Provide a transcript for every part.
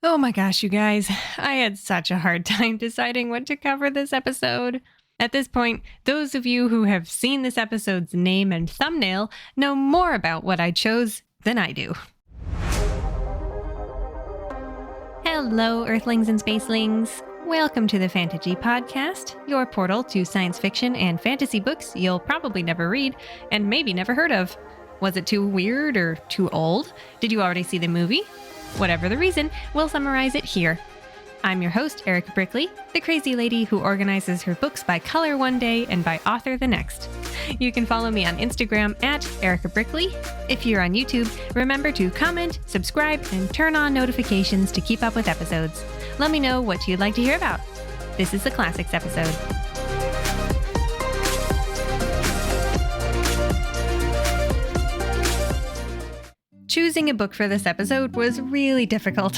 Oh my gosh, you guys, I had such a hard time deciding what to cover this episode. At this point, those of you who have seen this episode's name and thumbnail know more about what I chose than I do. Hello, Earthlings and Spacelings. Welcome to the Fantaji Podcast, your portal to science fiction and fantasy books you'll probably never read and maybe never heard of. Was it too weird or too old? Did you already see the movie? Whatever the reason, we'll summarize it here. I'm your host, Erika Brickley, the crazy lady who organizes her books by color one day and by author the next. You can follow me on Instagram at Erika Brickley. If you're on YouTube, remember to comment, subscribe, and turn on notifications to keep up with episodes. Let me know what you'd like to hear about. This is the Classics episode. Choosing a book for this episode was really difficult.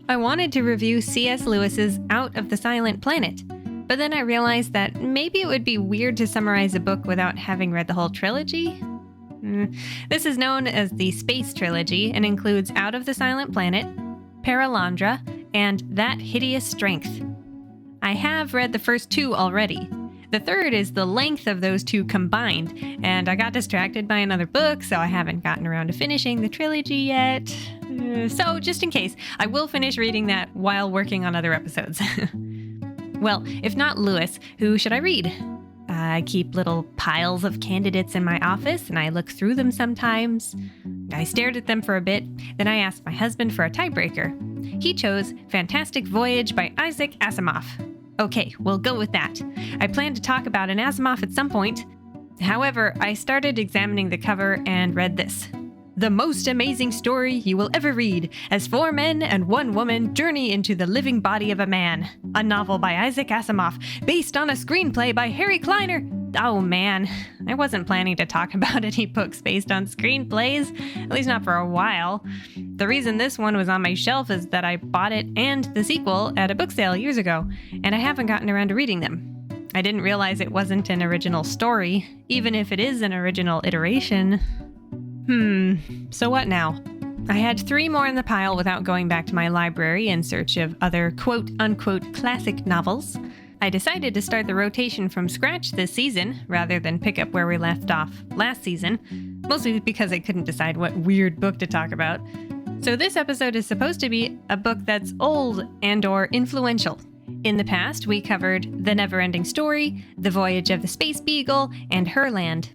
I wanted to review C.S. Lewis's Out of the Silent Planet, but then I realized that maybe it would be weird to summarize a book without having read the whole trilogy. This is known as the Space Trilogy and includes Out of the Silent Planet, Paralandra, and That Hideous Strength. I have read the first two already. The third is the length of those two combined, and I got distracted by another book, so I haven't gotten around to finishing the trilogy yet. So, just in case, I will finish reading that while working on other episodes. Well, if not Lewis, who should I read? I keep little piles of candidates in my office, and I look through them sometimes. I stared at them for a bit, then I asked my husband for a tiebreaker. He chose Fantastic Voyage by Isaac Asimov. Okay, we'll go with that. I plan to talk about an Asimov at some point. However, I started examining the cover and read this. The most amazing story you will ever read, as 4 men and 1 woman journey into the living body of a man. A novel by Isaac Asimov, based on a screenplay by Harry Kleiner. Oh man, I wasn't planning to talk about any books based on screenplays, at least not for a while. The reason this one was on my shelf is that I bought it and the sequel at a book sale years ago, and I haven't gotten around to reading them. I didn't realize it wasn't an original story, even if it is an original iteration. So what now? I had 3 more in the pile without going back to my library in search of other quote-unquote classic novels. I decided to start the rotation from scratch this season, rather than pick up where we left off last season, mostly because I couldn't decide what weird book to talk about. So this episode is supposed to be a book that's old and/or influential. In the past, we covered The Never-Ending Story, The Voyage of the Space Beagle, and Herland.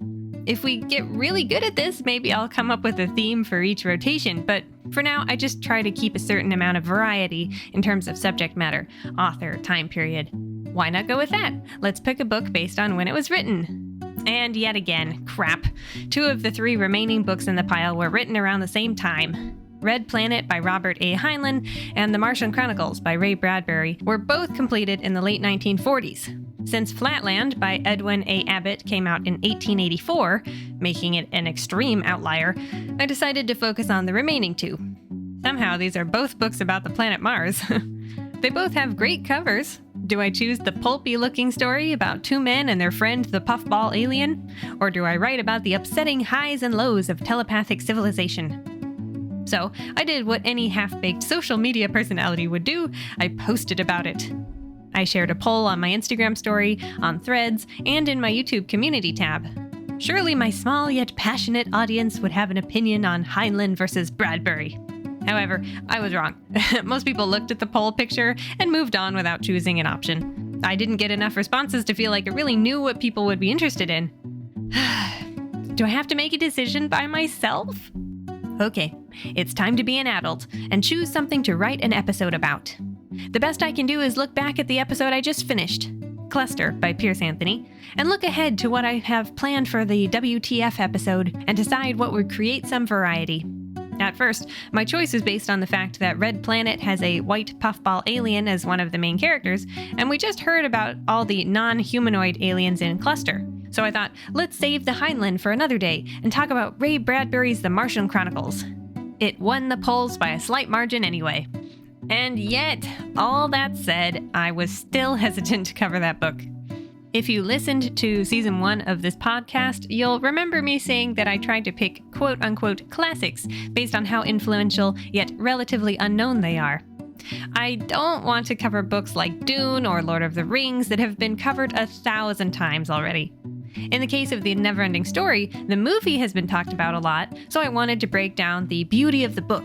If we get really good at this, maybe I'll come up with a theme for each rotation, but for now, I just try to keep a certain amount of variety in terms of subject matter, author, time period. Why not go with that? Let's pick a book based on when it was written. And yet again, crap. 2 of the 3 remaining books in the pile were written around the same time. Red Planet by Robert A. Heinlein and The Martian Chronicles by Ray Bradbury were both completed in the late 1940s. Since Flatland by Edwin A. Abbott came out in 1884, making it an extreme outlier, I decided to focus on the remaining 2. Somehow these are both books about the planet Mars. They both have great covers. Do I choose the pulpy-looking story about 2 men and their friend the puffball alien? Or do I write about the upsetting highs and lows of telepathic civilization? So, I did what any half-baked social media personality would do. I posted about it. I shared a poll on my Instagram story, on Threads, and in my YouTube community tab. Surely my small yet passionate audience would have an opinion on Heinlein versus Bradbury. However, I was wrong. Most people looked at the poll picture and moved on without choosing an option. I didn't get enough responses to feel like it really knew what people would be interested in. Do I have to make a decision by myself? Okay, it's time to be an adult and choose something to write an episode about. The best I can do is look back at the episode I just finished, Cluster by Pierce Anthony, and look ahead to what I have planned for the WTF episode and decide what would create some variety. At first, my choice was based on the fact that Red Planet has a white puffball alien as one of the main characters, and we just heard about all the non-humanoid aliens in Cluster. So I thought, let's save the Heinlein for another day and talk about Ray Bradbury's The Martian Chronicles. It won the polls by a slight margin anyway. And yet, all that said, I was still hesitant to cover that book. If you listened to season 1 of this podcast, you'll remember me saying that I tried to pick quote-unquote classics based on how influential yet relatively unknown they are. I don't want to cover books like Dune or Lord of the Rings that have been covered 1,000 times already. In the case of The Neverending Story, the movie has been talked about a lot, so I wanted to break down the beauty of the book.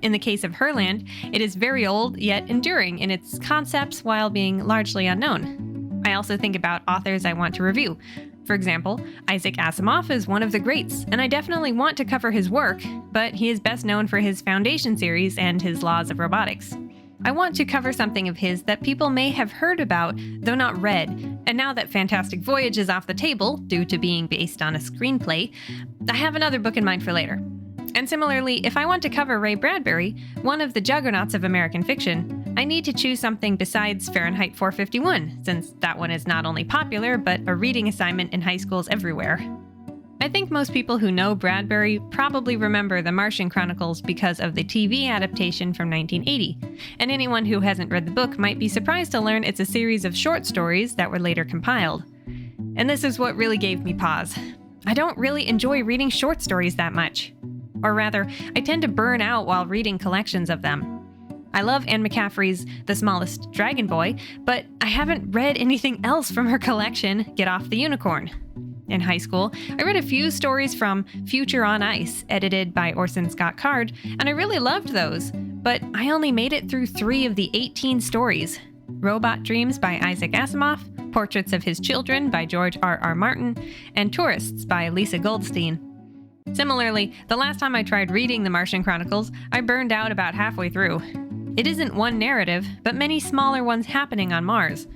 In the case of Herland, it is very old yet enduring in its concepts while being largely unknown. I also think about authors I want to review. For example, Isaac Asimov is one of the greats, and I definitely want to cover his work, but he is best known for his Foundation series and his Laws of Robotics. I want to cover something of his that people may have heard about, though not read, and now that Fantastic Voyage is off the table, due to being based on a screenplay, I have another book in mind for later. And similarly, if I want to cover Ray Bradbury, one of the juggernauts of American fiction, I need to choose something besides Fahrenheit 451, since that one is not only popular, but a reading assignment in high schools everywhere. I think most people who know Bradbury probably remember The Martian Chronicles because of the TV adaptation from 1980, and anyone who hasn't read the book might be surprised to learn it's a series of short stories that were later compiled. And this is what really gave me pause. I don't really enjoy reading short stories that much. Or rather, I tend to burn out while reading collections of them. I love Anne McCaffrey's The Smallest Dragon Boy, but I haven't read anything else from her collection, Get Off the Unicorn. In high school, I read a few stories from Future on Ice, edited by Orson Scott Card, and I really loved those, but I only made it through 3 of the 18 stories. Robot Dreams by Isaac Asimov, Portraits of His Children by George R.R. Martin, and Tourists by Lisa Goldstein. Similarly, the last time I tried reading The Martian Chronicles, I burned out about halfway through. It isn't one narrative, but many smaller ones happening on Mars.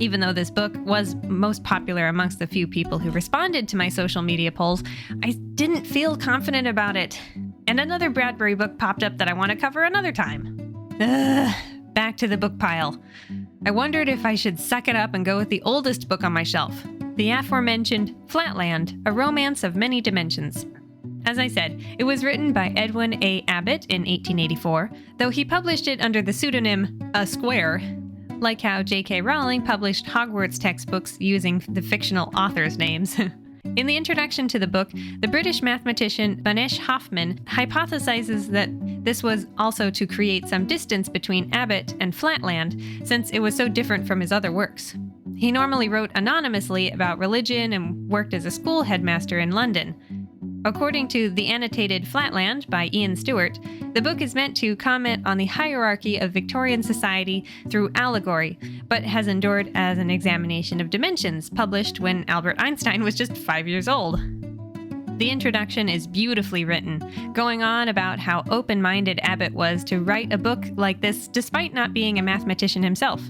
Even though this book was most popular amongst the few people who responded to my social media polls, I didn't feel confident about it. And another Bradbury book popped up that I want to cover another time. Back to the book pile. I wondered if I should suck it up and go with the oldest book on my shelf, the aforementioned Flatland, A Romance of Many Dimensions. As I said, it was written by Edwin A. Abbott in 1884, though he published it under the pseudonym A Square, like how J.K. Rowling published Hogwarts textbooks using the fictional authors' names. In the introduction to the book, the British mathematician Banesh Hoffman hypothesizes that this was also to create some distance between Abbott and Flatland, since it was so different from his other works. He normally wrote anonymously about religion and worked as a school headmaster in London. According to The Annotated Flatland by Ian Stewart, the book is meant to comment on the hierarchy of Victorian society through allegory, but has endured as an examination of dimensions, published when Albert Einstein was just 5 years old. The introduction is beautifully written, going on about how open-minded Abbott was to write a book like this despite not being a mathematician himself.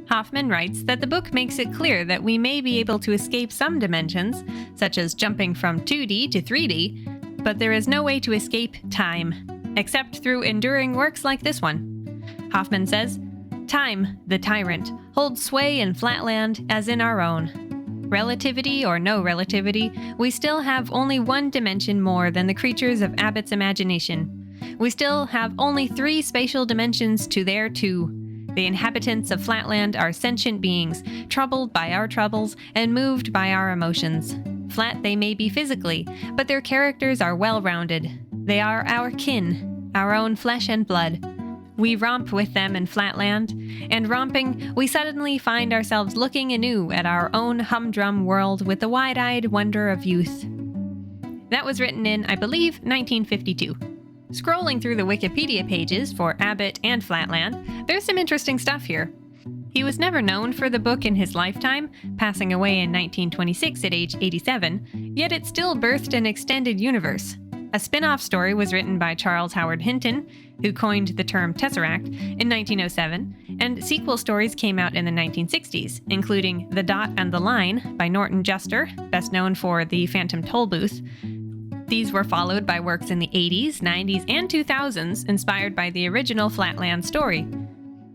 Hoffman writes that the book makes it clear that we may be able to escape some dimensions, such as jumping from 2D to 3D, but there is no way to escape time, except through enduring works like this one. Hoffman says, "Time, the tyrant, holds sway in Flatland as in our own. Relativity or no relativity, we still have only one dimension more than the creatures of Abbott's imagination. We still have only 3 spatial dimensions to their 2. The inhabitants of Flatland are sentient beings, troubled by our troubles and moved by our emotions. Flat they may be physically, but their characters are well-rounded. They are our kin, our own flesh and blood. We romp with them in Flatland, and romping, we suddenly find ourselves looking anew at our own humdrum world with the wide-eyed wonder of youth." That was written in, I believe, 1952. Scrolling through the Wikipedia pages for Abbott and Flatland, there's some interesting stuff here. He was never known for the book in his lifetime, passing away in 1926 at age 87, yet it still birthed an extended universe. A spin-off story was written by Charles Howard Hinton, who coined the term Tesseract, in 1907, and sequel stories came out in the 1960s, including The Dot and the Line by Norton Juster, best known for The Phantom Tollbooth. These were followed by works in the 80s, 90s, and 2000s inspired by the original Flatland story.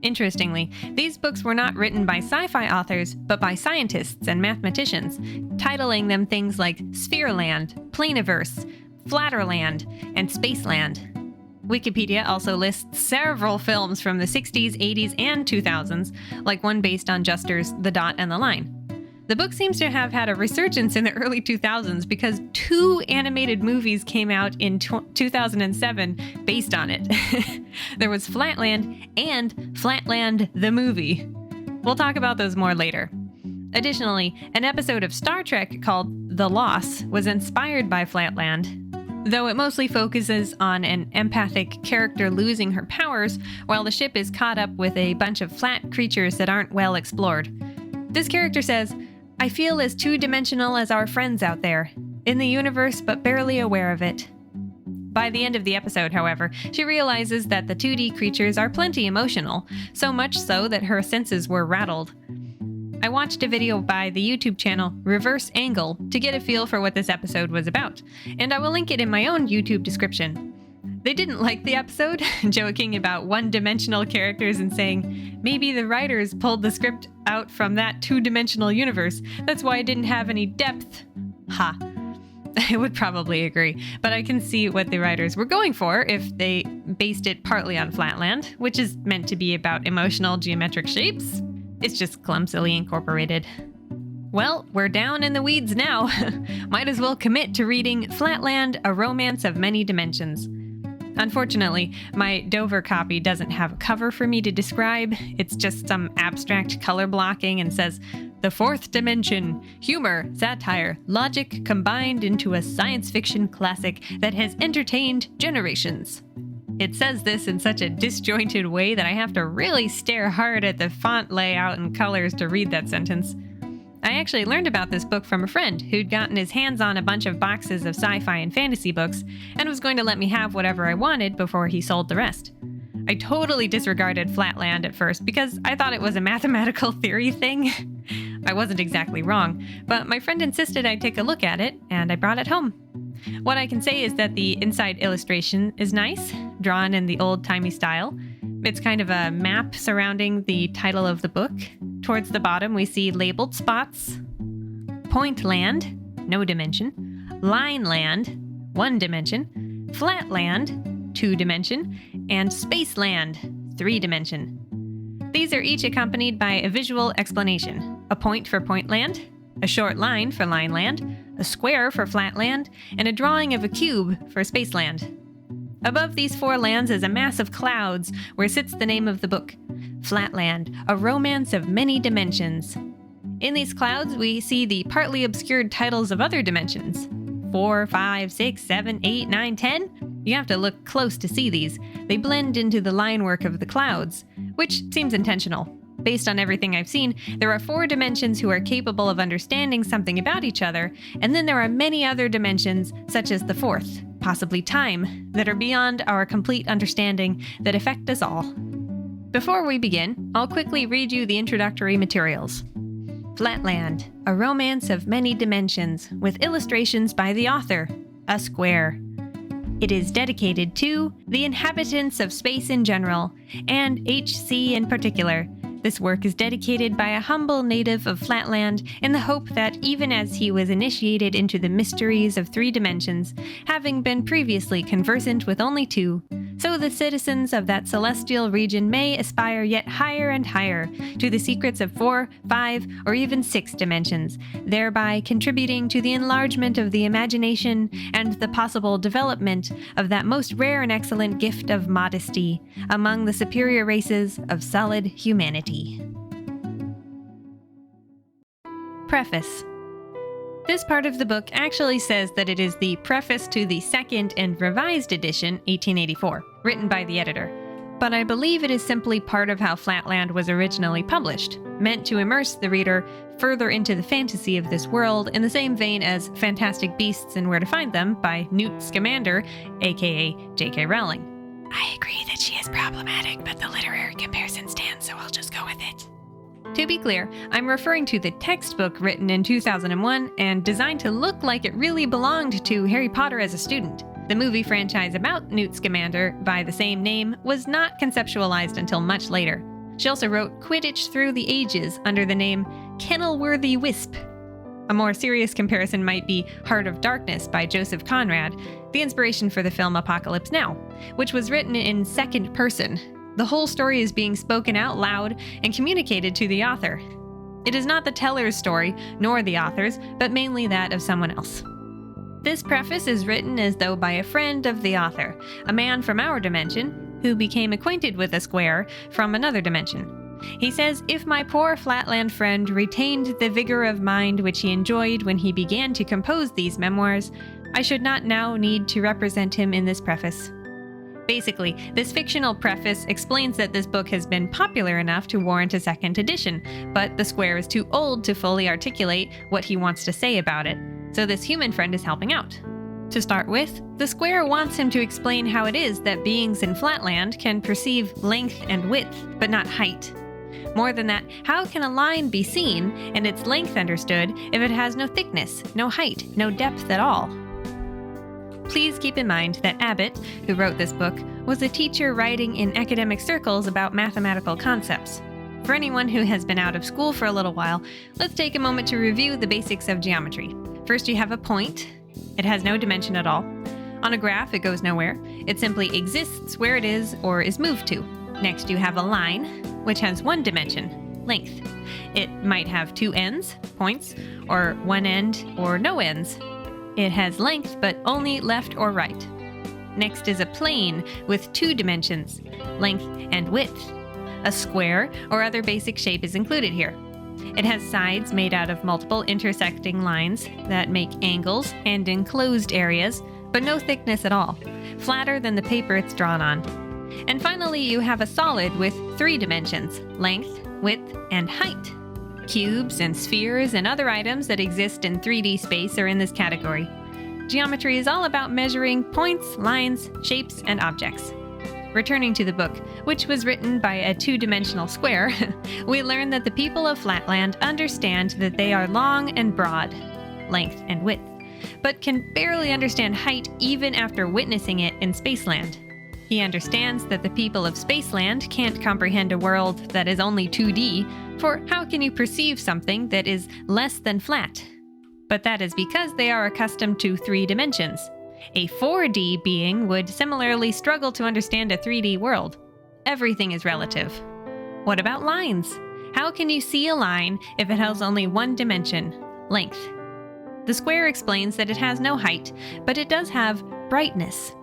Interestingly, these books were not written by sci-fi authors, but by scientists and mathematicians, titling them things like Sphereland, Planiverse, Flatterland, and Spaceland. Wikipedia also lists several films from the 60s, 80s, and 2000s, like one based on Juster's The Dot and the Line. The book seems to have had a resurgence in the early 2000s because 2 animated movies came out in 2007 based on it. There was Flatland and Flatland the movie. We'll talk about those more later. Additionally, an episode of Star Trek called The Loss was inspired by Flatland, though it mostly focuses on an empathic character losing her powers while the ship is caught up with a bunch of flat creatures that aren't well explored. This character says, "I feel as two-dimensional as our friends out there, in the universe but barely aware of it." By the end of the episode, however, she realizes that the 2D creatures are plenty emotional, so much so that her senses were rattled. I watched a video by the YouTube channel Reverse Angle to get a feel for what this episode was about, and I will link it in my own YouTube description. They didn't like the episode, joking about one-dimensional characters and saying, maybe the writers pulled the script out from that two-dimensional universe, that's why it didn't have any depth. Ha. I would probably agree, but I can see what the writers were going for if they based it partly on Flatland, which is meant to be about emotional geometric shapes. It's just clumsily incorporated. Well, we're down in the weeds now. Might as well commit to reading Flatland, A Romance of Many Dimensions. Unfortunately, my Dover copy doesn't have a cover for me to describe. It's just some abstract color blocking and says, "The fourth dimension, humor, satire, logic combined into a science fiction classic that has entertained generations." It says this in such a disjointed way that I have to really stare hard at the font layout and colors to read that sentence. I actually learned about this book from a friend who'd gotten his hands on a bunch of boxes of sci-fi and fantasy books and was going to let me have whatever I wanted before he sold the rest. I totally disregarded Flatland at first because I thought it was a mathematical theory thing. I wasn't exactly wrong, but my friend insisted I take a look at it, and I brought it home. What I can say is that the inside illustration is nice, drawn in the old-timey style. It's kind of a map surrounding the title of the book. Towards the bottom, we see labeled spots: Point Land, no dimension; Line Land, 1 dimension; Flatland, 2 dimension; and Space Land, 3 dimension. These are each accompanied by a visual explanation: a point for Point Land, a short line for Line Land, a square for Flatland, and a drawing of a cube for Spaceland. Above these 4 lands is a mass of clouds where sits the name of the book, Flatland, A Romance of Many Dimensions. In these clouds, we see the partly obscured titles of other dimensions. 4, 5, 6, 7, 8, 9, 10. You have to look close to see these. They blend into the line work of the clouds, which seems intentional. Based on everything I've seen, there are 4 dimensions who are capable of understanding something about each other, and then there are many other dimensions, such as the 4th, possibly time, that are beyond our complete understanding that affect us all. Before we begin, I'll quickly read you the introductory materials. Flatland, A Romance of Many Dimensions, with illustrations by the author, a square. It is dedicated to the inhabitants of space in general, and HC in particular. This work is dedicated by a humble native of Flatland in the hope that even as he was initiated into the mysteries of 3 dimensions, having been previously conversant with only 2, so the citizens of that celestial region may aspire yet higher and higher to the secrets of 4, 5, or even 6 dimensions, thereby contributing to the enlargement of the imagination and the possible development of that most rare and excellent gift of modesty among the superior races of solid humanity. Preface. This part of the book actually says that it is the preface to the second and revised edition, 1884, written by the editor. But I believe it is simply part of how Flatland was originally published, meant to immerse the reader further into the fantasy of this world in the same vein as Fantastic Beasts and Where to Find Them by Newt Scamander, aka J.K. Rowling. I agree that she is problematic, but the literary comparison stands, so I'll just go with it. To be clear, I'm referring to the textbook written in 2001 and designed to look like it really belonged to Harry Potter as a student. The movie franchise about Newt Scamander, by the same name, was not conceptualized until much later. She also wrote Quidditch Through the Ages under the name Kenilworthy Wisp. A more serious comparison might be Heart of Darkness by Joseph Conrad, the inspiration for the film Apocalypse Now, which was written in second person. The whole story is being spoken out loud and communicated to the author. It is not the teller's story, nor the author's, but mainly that of someone else. This preface is written as though by a friend of the author, a man from our dimension, who became acquainted with a square from another dimension. He says, "If my poor Flatland friend retained the vigor of mind which he enjoyed when he began to compose these memoirs, I should not now need to represent him in this preface." Basically, this fictional preface explains that this book has been popular enough to warrant a second edition, but the square is too old to fully articulate what he wants to say about it, so this human friend is helping out. To start with, the square wants him to explain how it is that beings in Flatland can perceive length and width, but not height. More than that, how can a line be seen and its length understood if it has no thickness, no height, no depth at all? Please keep in mind that Abbott, who wrote this book, was a teacher writing in academic circles about mathematical concepts. For anyone who has been out of school for a little while, let's take a moment to review the basics of geometry. First, you have a point. It has no dimension at all. On a graph, it goes nowhere. It simply exists where it is or is moved to. Next, you have a line, which has one dimension, length. It might have two ends, points, or one end or no ends. It has length, but only left or right. Next is a plane with two dimensions, length and width. A square or other basic shape is included here. It has sides made out of multiple intersecting lines that make angles and enclosed areas, but no thickness at all, flatter than the paper it's drawn on. And finally, you have a solid with three dimensions, length, width, and height. Cubes and spheres and other items that exist in 3D space are in this category. Geometry is all about measuring points, lines, shapes, and objects. Returning to the book, which was written by a two-dimensional square, we learn that the people of Flatland understand that they are long and broad, length and width, but can barely understand height even after witnessing it in Spaceland. He understands that the people of Spaceland can't comprehend a world that is only 2D, for how can you perceive something that is less than flat? But that is because they are accustomed to 3 dimensions. A 4D being would similarly struggle to understand a 3D world. Everything is relative. What about lines? How can you see a line if it has only one dimension, length? The square explains that it has no height, but it does have brightness.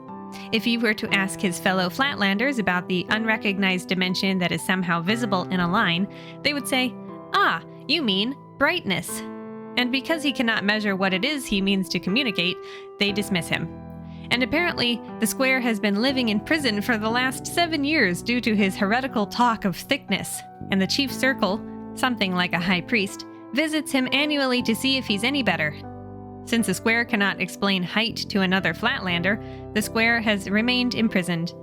If you were to ask his fellow Flatlanders about the unrecognized dimension that is somehow visible in a line, they would say, "Ah, you mean brightness." And because he cannot measure what it is he means to communicate, they dismiss him. And apparently, the square has been living in prison for the last 7 years due to his heretical talk of thickness, and the chief circle, something like a high priest, visits him annually to see if he's any better. Since the square cannot explain height to another Flatlander, the square has remained imprisoned.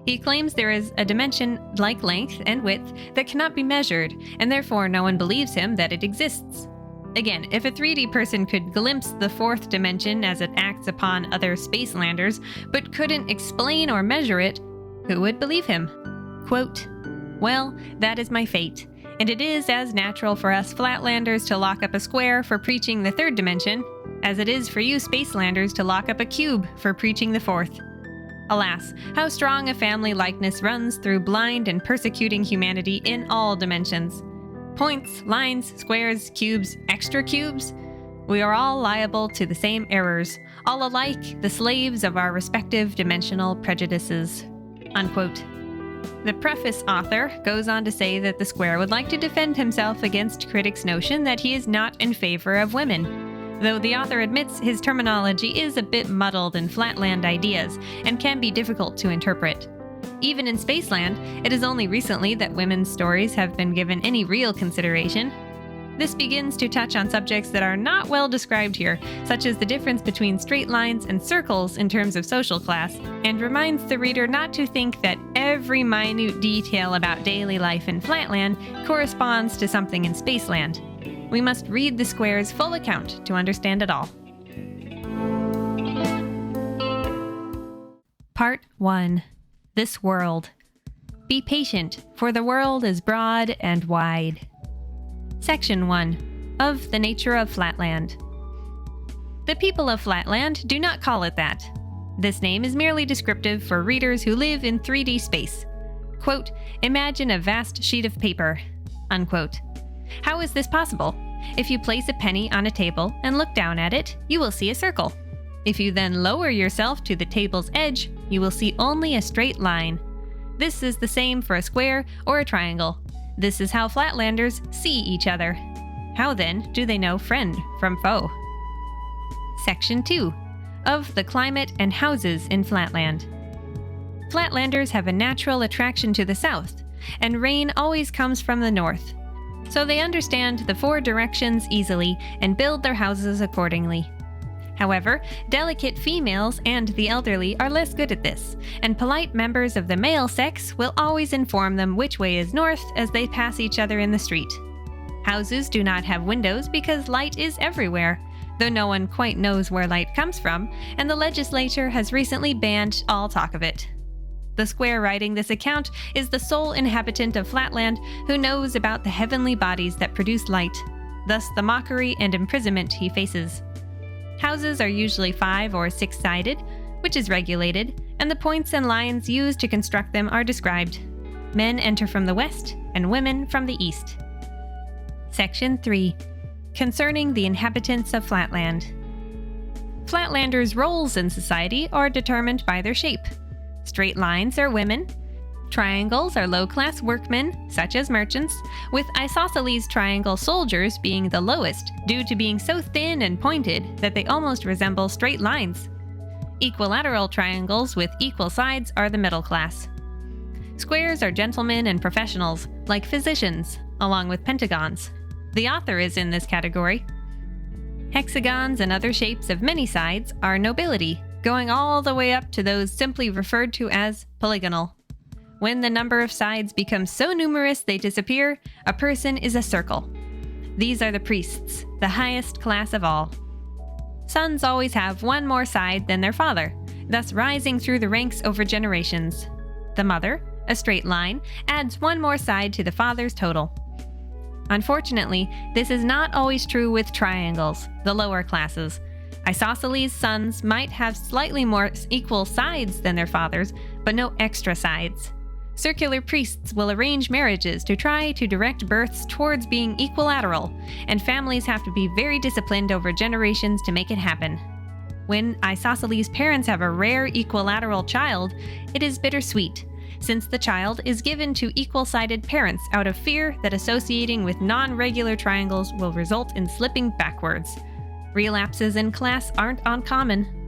He claims there is a dimension like length and width that cannot be measured, and therefore no one believes him that it exists. Again, if a 3D person could glimpse the 4th dimension as it acts upon other Spacelanders, but couldn't explain or measure it, who would believe him? Quote, "Well, that is my fate, and it is as natural for us Flatlanders to lock up a square for preaching the 3rd dimension, as it is for you Spacelanders to lock up a cube for preaching the 4th. Alas, how strong a family likeness runs through blind and persecuting humanity in all dimensions. Points, lines, squares, cubes, extra cubes. We are all liable to the same errors, all alike the slaves of our respective dimensional prejudices." Unquote. The preface author goes on to say that the square would like to defend himself against critics' notion that he is not in favor of women, though the author admits his terminology is a bit muddled in Flatland ideas and can be difficult to interpret. Even in Spaceland, it is only recently that women's stories have been given any real consideration. This begins to touch on subjects that are not well described here, such as the difference between straight lines and circles in terms of social class, and reminds the reader not to think that every minute detail about daily life in Flatland corresponds to something in Spaceland. We must read the square's full account to understand it all. Part 1. This world. Be patient, for the world is broad and wide. Section 1. Of the nature of Flatland. The people of Flatland do not call it that. This name is merely descriptive for readers who live in 3D space. Quote, "Imagine a vast sheet of paper." Unquote. How is this possible? If you place a penny on a table and look down at it, you will see a circle. If you then lower yourself to the table's edge, you will see only a straight line. This is the same for a square or a triangle. This is how Flatlanders see each other. How then do they know friend from foe? Section 2. Of the climate and houses in Flatland. Flatlanders have a natural attraction to the south, and rain always comes from the north. So they understand the 4 directions easily and build their houses accordingly. However, delicate females and the elderly are less good at this, and polite members of the male sex will always inform them which way is north as they pass each other in the street. Houses do not have windows because light is everywhere, though no one quite knows where light comes from, and the legislature has recently banned all talk of it. The square writing this account is the sole inhabitant of Flatland who knows about the heavenly bodies that produce light, thus the mockery and imprisonment he faces. Houses are usually 5 or 6-sided, which is regulated, and the points and lines used to construct them are described. Men enter from the west and women from the east. Section 3. Concerning the inhabitants of Flatland. Flatlanders' roles in society are determined by their shape. Straight lines are women. Triangles are low-class workmen, such as merchants, with isosceles triangle soldiers being the lowest due to being so thin and pointed that they almost resemble straight lines. Equilateral triangles with equal sides are the middle class. Squares are gentlemen and professionals, like physicians, along with pentagons. The author is in this category. Hexagons and other shapes of many sides are nobility, going all the way up to those simply referred to as polygonal. When the number of sides becomes so numerous they disappear, a person is a circle. These are the priests, the highest class of all. Sons always have one more side than their father, thus rising through the ranks over generations. The mother, a straight line, adds one more side to the father's total. Unfortunately, this is not always true with triangles, the lower classes. Isosceles sons might have slightly more equal sides than their fathers, but no extra sides. Circular priests will arrange marriages to try to direct births towards being equilateral, and families have to be very disciplined over generations to make it happen. When isosceles parents have a rare equilateral child, it is bittersweet, since the child is given to equal-sided parents out of fear that associating with non-regular triangles will result in slipping backwards. Relapses in class aren't uncommon.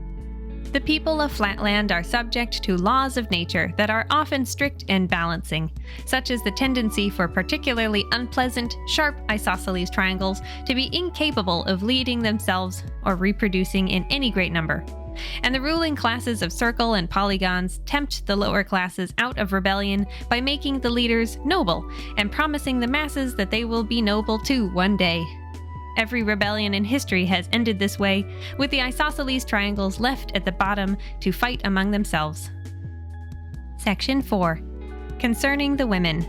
The people of Flatland are subject to laws of nature that are often strict and balancing, such as the tendency for particularly unpleasant, sharp isosceles triangles to be incapable of leading themselves or reproducing in any great number. And the ruling classes of circle and polygons tempt the lower classes out of rebellion by making the leaders noble and promising the masses that they will be noble too one day. Every rebellion in history has ended this way, with the isosceles triangles left at the bottom to fight among themselves. Section 4. Concerning the women.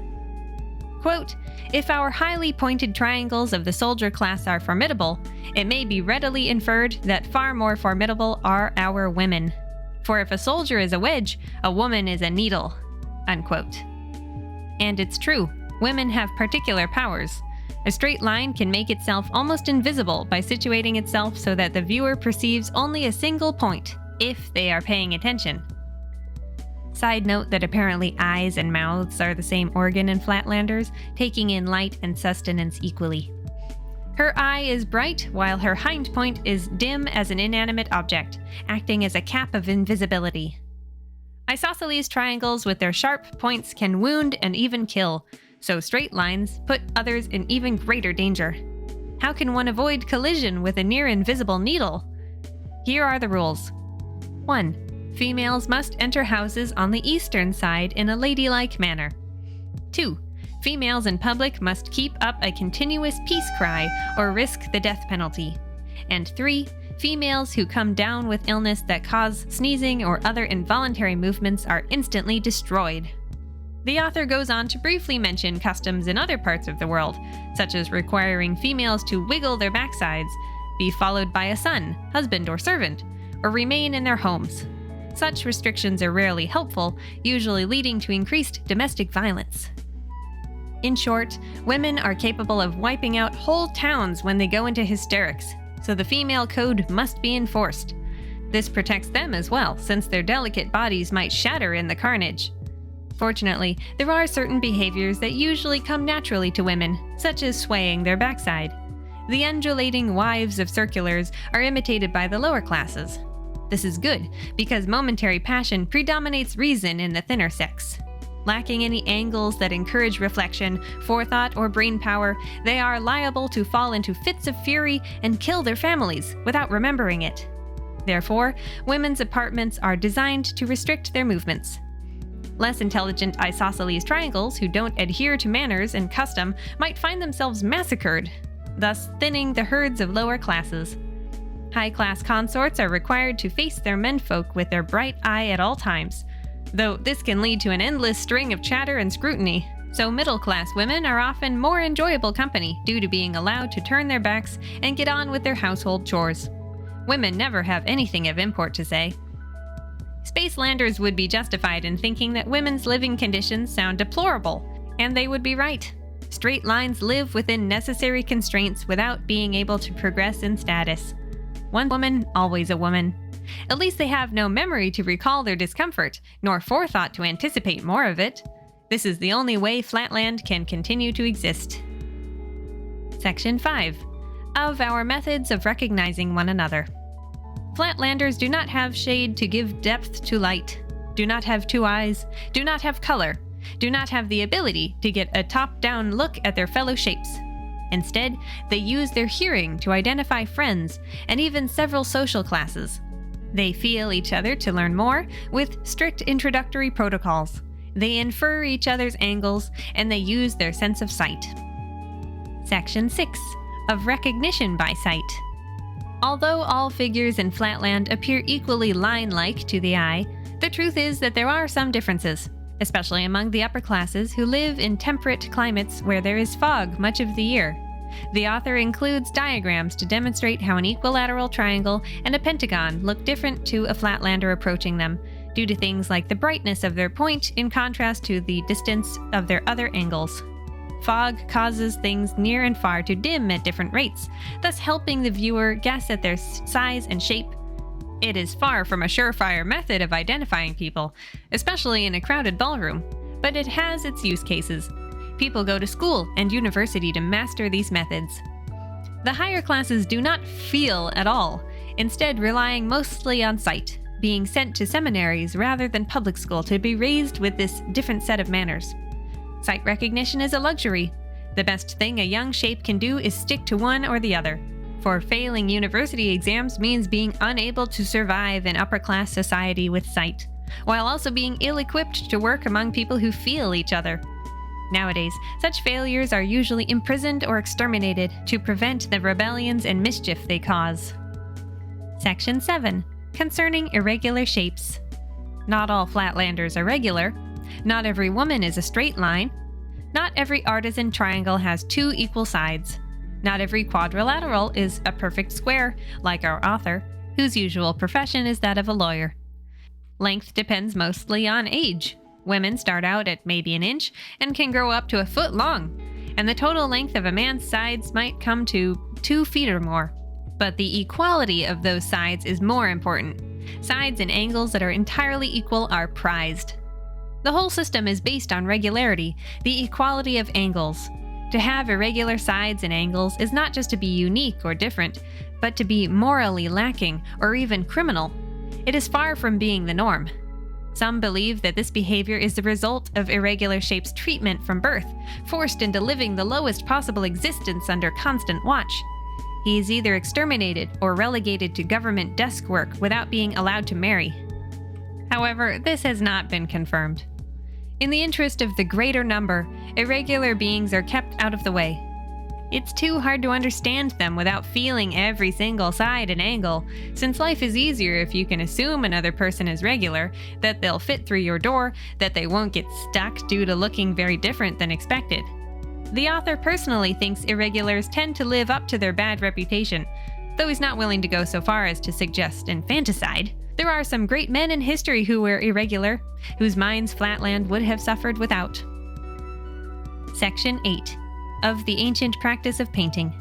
Quote, "If our highly pointed triangles of the soldier class are formidable, it may be readily inferred that far more formidable are our women. For if a soldier is a wedge, a woman is a needle." Unquote. And it's true, women have particular powers. A straight line can make itself almost invisible by situating itself so that the viewer perceives only a single point, if they are paying attention. Side note that apparently eyes and mouths are the same organ in Flatlanders, taking in light and sustenance equally. Her eye is bright, while her hind point is dim as an inanimate object, acting as a cap of invisibility. Isosceles triangles with their sharp points can wound and even kill, so straight lines put others in even greater danger. How can one avoid collision with a near-invisible needle? Here are the rules. 1. Females must enter houses on the eastern side in a ladylike manner. 2. Females in public must keep up a continuous peace cry or risk the death penalty. And 3. Females who come down with illness that cause sneezing or other involuntary movements are instantly destroyed. The author goes on to briefly mention customs in other parts of the world, such as requiring females to wiggle their backsides, be followed by a son, husband, or servant, or remain in their homes. Such restrictions are rarely helpful, usually leading to increased domestic violence. In short, Women are capable of wiping out whole towns when they go into hysterics, so the female code must be enforced. This protects them as well, since their delicate bodies might shatter in the carnage. Fortunately, there are certain behaviors that usually come naturally to women, such as swaying their backside. The undulating wives of circulars are imitated by the lower classes. This is good, because momentary passion predominates reason in the thinner sex. Lacking any angles that encourage reflection, forethought, or brain power, they are liable to fall into fits of fury and kill their families without remembering it. Therefore, women's apartments are designed to restrict their movements. Less intelligent isosceles triangles who don't adhere to manners and custom might find themselves massacred, thus thinning the herds of lower classes. High-class consorts are required to face their menfolk with their bright eye at all times, though this can lead to an endless string of chatter and scrutiny, so middle-class women are often more enjoyable company due to being allowed to turn their backs and get on with their household chores. Women never have anything of import to say. Spacelanders would be justified in thinking that women's living conditions sound deplorable, and they would be right. Straight lines live within necessary constraints without being able to progress in status. One woman, always a woman. At least they have no memory to recall their discomfort, nor forethought to anticipate more of it. This is the only way Flatland can continue to exist. Section 5. Of our methods of recognizing one another. Flatlanders do not have shade to give depth to light, do not have two eyes, do not have color, do not have the ability to get a top-down look at their fellow shapes. Instead, they use their hearing to identify friends and even several social classes. They feel each other to learn more with strict introductory protocols. They infer each other's angles, and they use their sense of sight. Section 6. Of recognition by sight. Although all figures in Flatland appear equally line-like to the eye, the truth is that there are some differences, especially among the upper classes who live in temperate climates where there is fog much of the year. The author includes diagrams to demonstrate how an equilateral triangle and a pentagon look different to a Flatlander approaching them, due to things like the brightness of their point in contrast to the distance of their other angles. Fog causes things near and far to dim at different rates, thus helping the viewer guess at their size and shape. It is far from a surefire method of identifying people, especially in a crowded ballroom, but it has its use cases. People go to school and university to master these methods. The higher classes do not feel at all, instead relying mostly on sight, being sent to seminaries rather than public school to be raised with this different set of manners. Sight recognition is a luxury. The best thing a young shape can do is stick to one or the other. For failing university exams means being unable to survive in upper-class society with sight, while also being ill-equipped to work among people who feel each other. Nowadays, such failures are usually imprisoned or exterminated to prevent the rebellions and mischief they cause. Section 7. Concerning irregular shapes. Not all Flatlanders are regular. Not every woman is a straight line. Not every artisan triangle has two equal sides. Not every quadrilateral is a perfect square, like our author, whose usual profession is that of a lawyer. Length depends mostly on age. Women start out at maybe an inch and can grow up to a foot long, and the total length of a man's sides might come to 2 feet or more. But the equality of those sides is more important. Sides and angles that are entirely equal are prized. The whole system is based on regularity, the equality of angles. To have irregular sides and angles is not just to be unique or different, but to be morally lacking or even criminal. It is far from being the norm. Some believe that this behavior is the result of irregular shapes' treatment from birth, forced into living the lowest possible existence under constant watch. He is either exterminated or relegated to government desk work without being allowed to marry. However, this has not been confirmed. In the interest of the greater number, irregular beings are kept out of the way. It's too hard to understand them without feeling every single side and angle, since life is easier if you can assume another person is regular, that they'll fit through your door, that they won't get stuck due to looking very different than expected. The author personally thinks irregulars tend to live up to their bad reputation, though he's not willing to go so far as to suggest infanticide. There are some great men in history who were irregular, whose minds Flatland would have suffered without. Section 8. of the ancient practice of painting.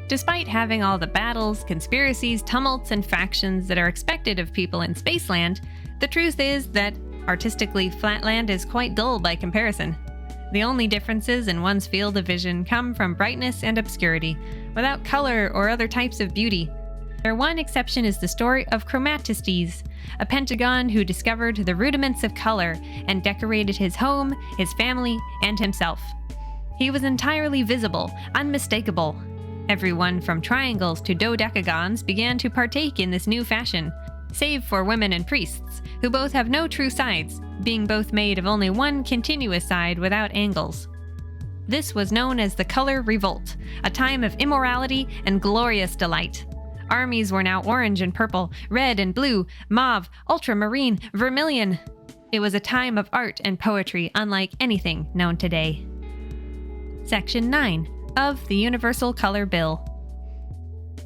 Despite having all the battles, conspiracies, tumults, and factions that are expected of people in Spaceland, the truth is that artistically Flatland is quite dull by comparison. The only differences in one's field of vision come from brightness and obscurity, without color or other types of beauty. Their one exception is the story of Chromatistes, a pentagon who discovered the rudiments of color and decorated his home, his family, and himself. He was entirely visible, unmistakable. Everyone from triangles to dodecagons began to partake in this new fashion, save for women and priests, who both have no true sides, being both made of only one continuous side without angles. This was known as the Color Revolt, a time of immorality and glorious delight. Armies were now orange and purple, red and blue, mauve, ultramarine, vermilion. It was a time of art and poetry unlike anything known today. Section 9 of the Universal Color Bill.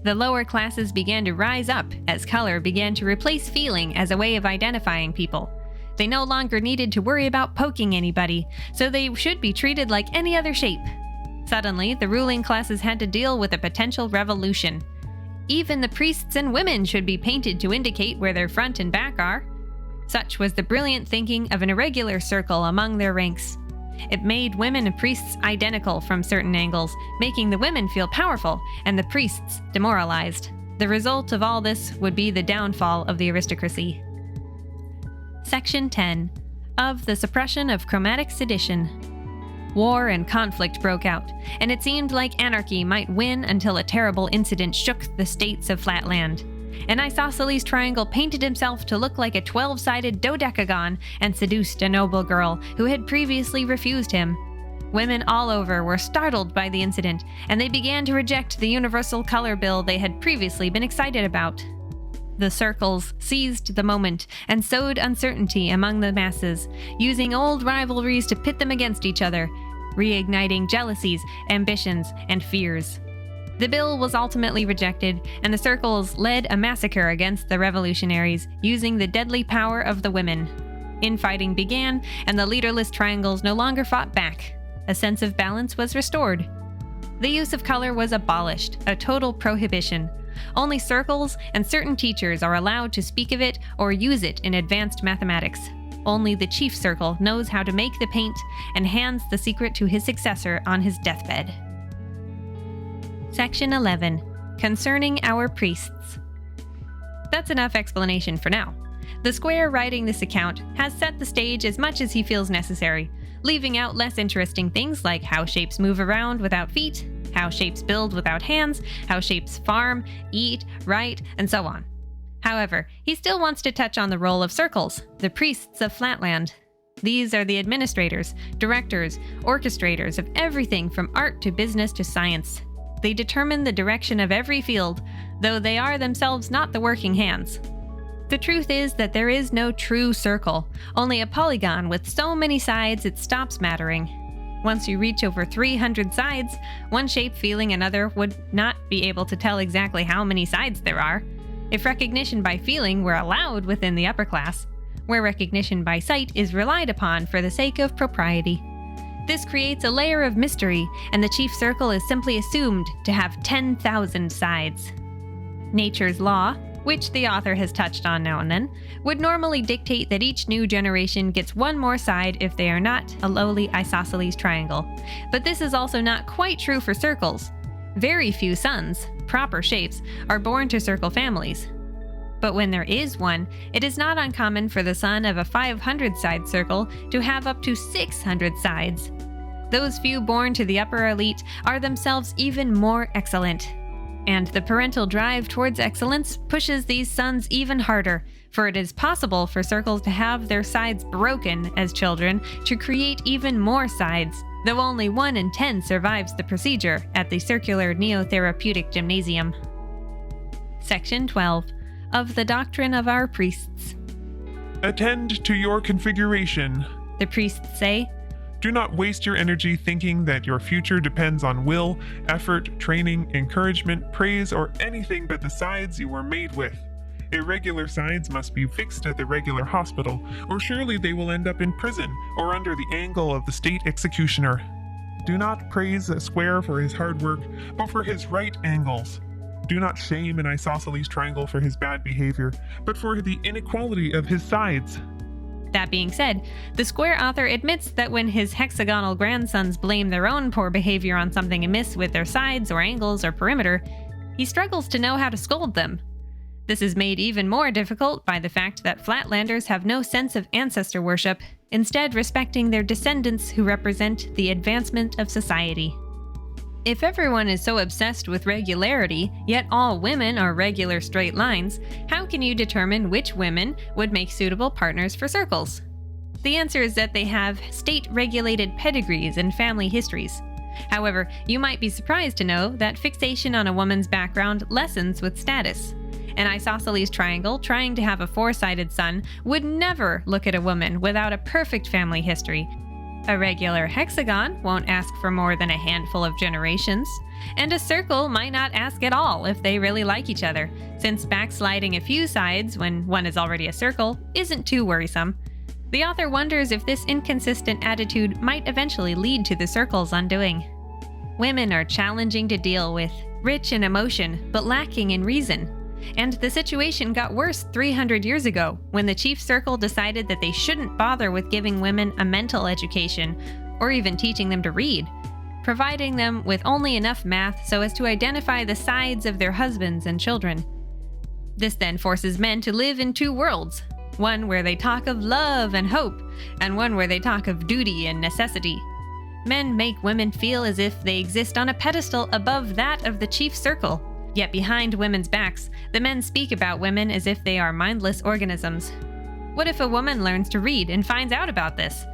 The lower classes began to rise up as color began to replace feeling as a way of identifying people. They no longer needed to worry about poking anybody, so they should be treated like any other shape. Suddenly, the ruling classes had to deal with a potential revolution. Even the priests and women should be painted to indicate where their front and back are. Such was the brilliant thinking of an irregular circle among their ranks. It made women and priests identical from certain angles, making the women feel powerful and the priests demoralized. The result of all this would be the downfall of the aristocracy. Section 10 of the Suppression of Chromatic Sedition. War and conflict broke out, and it seemed like anarchy might win until a terrible incident shook the states of Flatland. An isosceles triangle painted himself to look like a 12-sided dodecagon and seduced a noble girl who had previously refused him. Women all over were startled by the incident, and they began to reject the universal color bill they had previously been excited about. The circles seized the moment and sowed uncertainty among the masses, using old rivalries to pit them against each other, reigniting jealousies, ambitions, and fears. The bill was ultimately rejected, and the circles led a massacre against the revolutionaries, using the deadly power of the women. Infighting began, and the leaderless triangles no longer fought back. A sense of balance was restored. The use of color was abolished, a total prohibition. Only circles and certain teachers are allowed to speak of it or use it in advanced mathematics. Only the chief circle knows how to make the paint and hands the secret to his successor on his deathbed. Section 11. Concerning our priests. That's enough explanation for now. The square writing this account has set the stage as much as he feels necessary, leaving out less interesting things like how shapes move around without feet, how shapes build without hands, how shapes farm, eat, write, and so on. However, he still wants to touch on the role of circles, the priests of Flatland. These are the administrators, directors, orchestrators of everything from art to business to science. They determine the direction of every field, though they are themselves not the working hands. The truth is that there is no true circle, only a polygon with so many sides it stops mattering. Once you reach over 300 sides, one shape feeling another would not be able to tell exactly how many sides there are, if recognition by feeling were allowed within the upper class, where recognition by sight is relied upon for the sake of propriety. This creates a layer of mystery, and the chief circle is simply assumed to have 10,000 sides. Nature's law, which the author has touched on now and then, would normally dictate that each new generation gets one more side if they are not a lowly isosceles triangle. But this is also not quite true for circles. Very few sons, proper shapes, are born to circle families. But when there is one, it is not uncommon for the son of a 500-side circle to have up to 600 sides. Those few born to the upper elite are themselves even more excellent. And the parental drive towards excellence pushes these sons even harder, for it is possible for circles to have their sides broken as children to create even more sides, though only 1 in 10 survives the procedure at the Circular Neotherapeutic Gymnasium. Section 12. Of the Doctrine of Our Priests. Attend to your configuration. The priests say, Do not waste your energy thinking that your future depends on will, effort, training, encouragement, praise, or anything but the sides you were made with. Irregular sides must be fixed at the regular hospital, or surely they will end up in prison or under the angle of the state executioner. Do not praise a square for his hard work, but for his right angles. Do not shame an isosceles triangle for his bad behavior, but for the inequality of his sides. That being said, the square author admits that when his hexagonal grandsons blame their own poor behavior on something amiss with their sides or angles or perimeter, he struggles to know how to scold them. This is made even more difficult by the fact that Flatlanders have no sense of ancestor worship, instead respecting their descendants who represent the advancement of society. If everyone is so obsessed with regularity, yet all women are regular straight lines, how can you determine which women would make suitable partners for circles? The answer is that they have state-regulated pedigrees and family histories. However, you might be surprised to know that fixation on a woman's background lessens with status. An isosceles triangle trying to have a four-sided son would never look at a woman without a perfect family history. A regular hexagon won't ask for more than a handful of generations, and a circle might not ask at all if they really like each other, since backsliding a few sides when one is already a circle isn't too worrisome. The author wonders if this inconsistent attitude might eventually lead to the circle's undoing. Women are challenging to deal with, rich in emotion, but lacking in reason. And the situation got worse 300 years ago, when the chief circle decided that they shouldn't bother with giving women a mental education, or even teaching them to read, providing them with only enough math so as to identify the sides of their husbands and children. This then forces men to live in two worlds, one where they talk of love and hope, and one where they talk of duty and necessity. Men make women feel as if they exist on a pedestal above that of the chief circle. Yet behind women's backs, the men speak about women as if they are mindless organisms. What if a woman learns to read and finds out about this?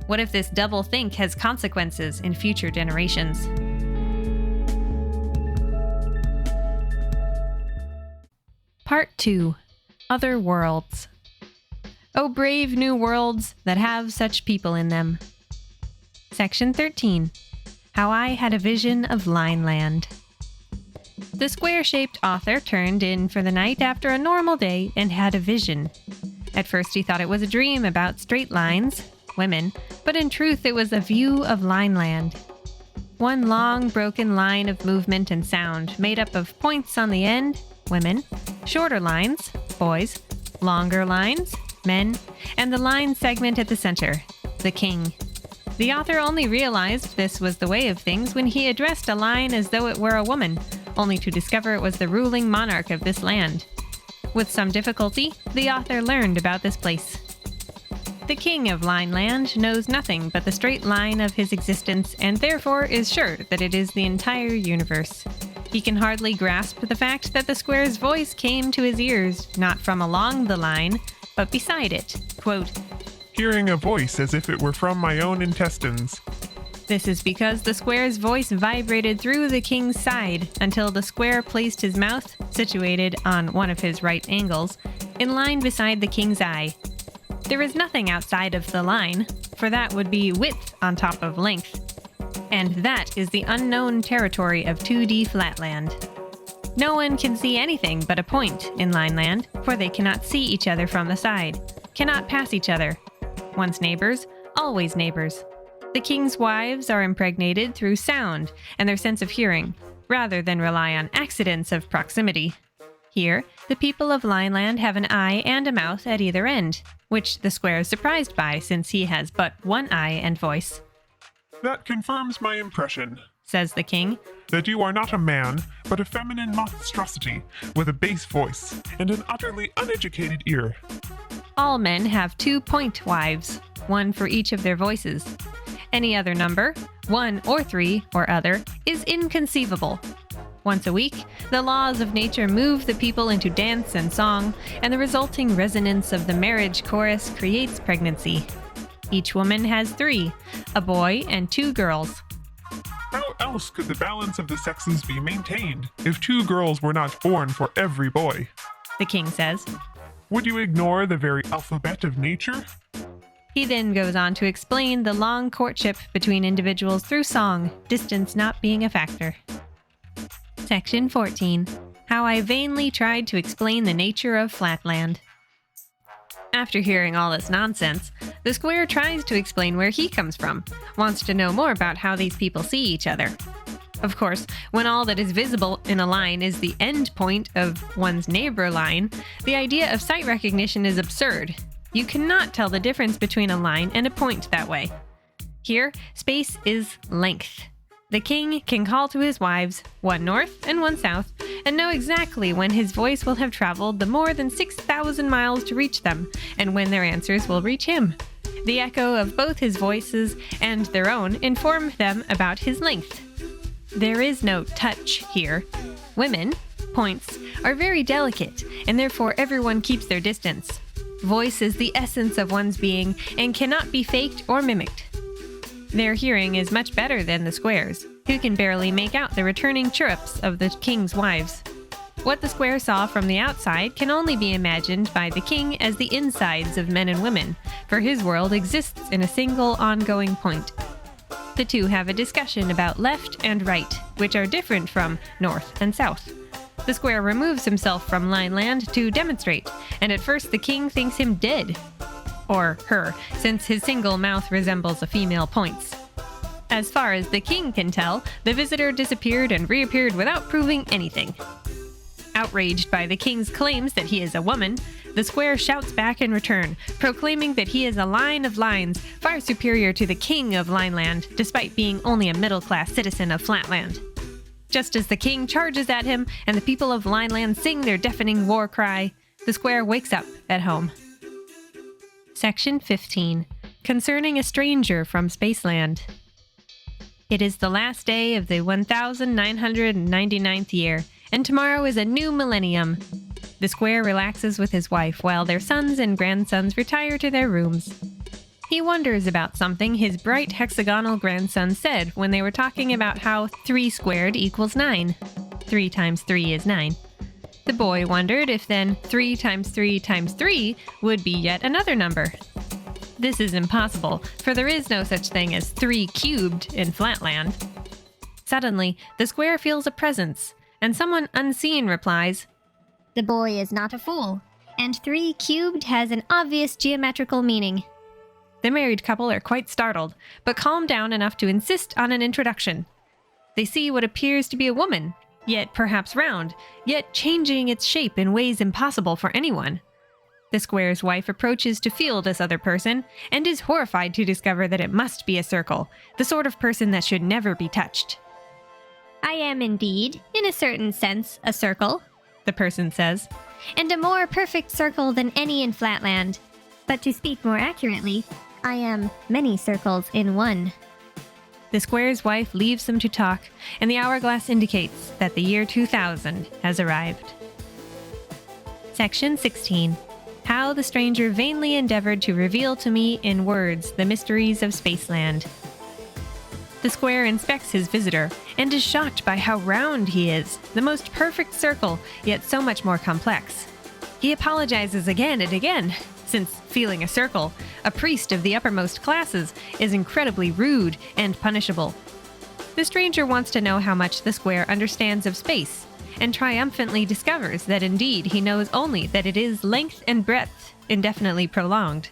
What if this double think has consequences in future generations? Part 2. Other Worlds. O brave new worlds that have such people in them. Section 13. How I had a vision of Lineland. The square-shaped author turned in for the night after a normal day and had a vision. At first he thought it was a dream about straight lines, women, but in truth it was a view of Lineland. One long, broken line of movement and sound made up of points on the end, women, shorter lines, boys, longer lines, men, and the line segment at the center, the king. The author only realized this was the way of things when he addressed a line as though it were a woman, only to discover it was the ruling monarch of this land. With some difficulty, the author learned about this place. The king of Lineland knows nothing but the straight line of his existence and therefore is sure that it is the entire universe. He can hardly grasp the fact that the square's voice came to his ears not from along the line, but beside it. Quote, Hearing a voice as if it were from my own intestines. This is because the square's voice vibrated through the king's side until the square placed his mouth, situated on one of his right angles, in line beside the king's eye. There is nothing outside of the line, for that would be width on top of length. And that is the unknown territory of 2D Flatland. No one can see anything but a point in Lineland, for they cannot see each other from the side, cannot pass each other. Once neighbors, always neighbors. The king's wives are impregnated through sound and their sense of hearing, rather than rely on accidents of proximity. Here, the people of Lineland have an eye and a mouth at either end, which the square is surprised by since he has but one eye and voice. That confirms my impression, says the king, that you are not a man, but a feminine monstrosity with a bass voice and an utterly uneducated ear. All men have 2 point wives, one for each of their voices. Any other number, 1 or 3 or other, is inconceivable. Once a week, the laws of nature move the people into dance and song, and the resulting resonance of the marriage chorus creates pregnancy. Each woman has 3, a boy and 2 girls. How else could the balance of the sexes be maintained if 2 girls were not born for every boy? The king says. Would you ignore the very alphabet of nature? He then goes on to explain the long courtship between individuals through song, distance not being a factor. Section 14. How I vainly tried to explain the nature of Flatland. After hearing all this nonsense, the square tries to explain where he comes from, wants to know more about how these people see each other. Of course, when all that is visible in a line is the end point of one's neighbor line, the idea of sight recognition is absurd. You cannot tell the difference between a line and a point that way. Here, space is length. The king can call to his wives, one north and one south, and know exactly when his voice will have traveled the more than 6,000 miles to reach them, and when their answers will reach him. The echo of both his voices and their own inform them about his length. There is no touch here. Women, points, are very delicate, and therefore everyone keeps their distance. Voice is the essence of one's being and cannot be faked or mimicked. Their hearing is much better than the squares, who can barely make out the returning chirrups of the king's wives. What the square saw from the outside can only be imagined by the king as the insides of men and women, for his world exists in a single ongoing point. The two have a discussion about left and right, which are different from north and south. The square removes himself from Lineland to demonstrate, and at first the king thinks him dead. Or her, since his single mouth resembles a female point's. As far as the king can tell, the visitor disappeared and reappeared without proving anything. Outraged by the king's claims that he is a woman, the square shouts back in return, proclaiming that he is a line of lines far superior to the king of Lineland, despite being only a middle-class citizen of Flatland. Just as the king charges at him and the people of Lineland sing their deafening war cry, the square wakes up at home. Section 15. Concerning a stranger from Spaceland. It is the last day of the 1999th year, and tomorrow is a new millennium. The square relaxes with his wife while their sons and grandsons retire to their rooms. He wonders about something his bright hexagonal grandson said when they were talking about how 3 squared equals 9. 3 times 3 is 9. The boy wondered if then 3 times 3 times 3 would be yet another number. This is impossible, for there is no such thing as 3 cubed in Flatland. Suddenly, the square feels a presence, and someone unseen replies, "The boy is not a fool, and 3 cubed has an obvious geometrical meaning." The married couple are quite startled, but calm down enough to insist on an introduction. They see what appears to be a woman, yet perhaps round, yet changing its shape in ways impossible for anyone. The square's wife approaches to feel this other person, and is horrified to discover that it must be a circle, the sort of person that should never be touched. "I am indeed, in a certain sense, a circle," the person says, "and a more perfect circle than any in Flatland. But to speak more accurately, I am many circles in one." The square's wife leaves them to talk, and the hourglass indicates that the year 2000 has arrived. Section 16. How the stranger vainly endeavored to reveal to me in words the mysteries of Spaceland. The square inspects his visitor, and is shocked by how round he is, the most perfect circle, yet so much more complex. He apologizes again and again, since feeling a circle, a priest of the uppermost classes, is incredibly rude and punishable. The stranger wants to know how much the square understands of space, and triumphantly discovers that indeed he knows only that it is length and breadth, indefinitely prolonged.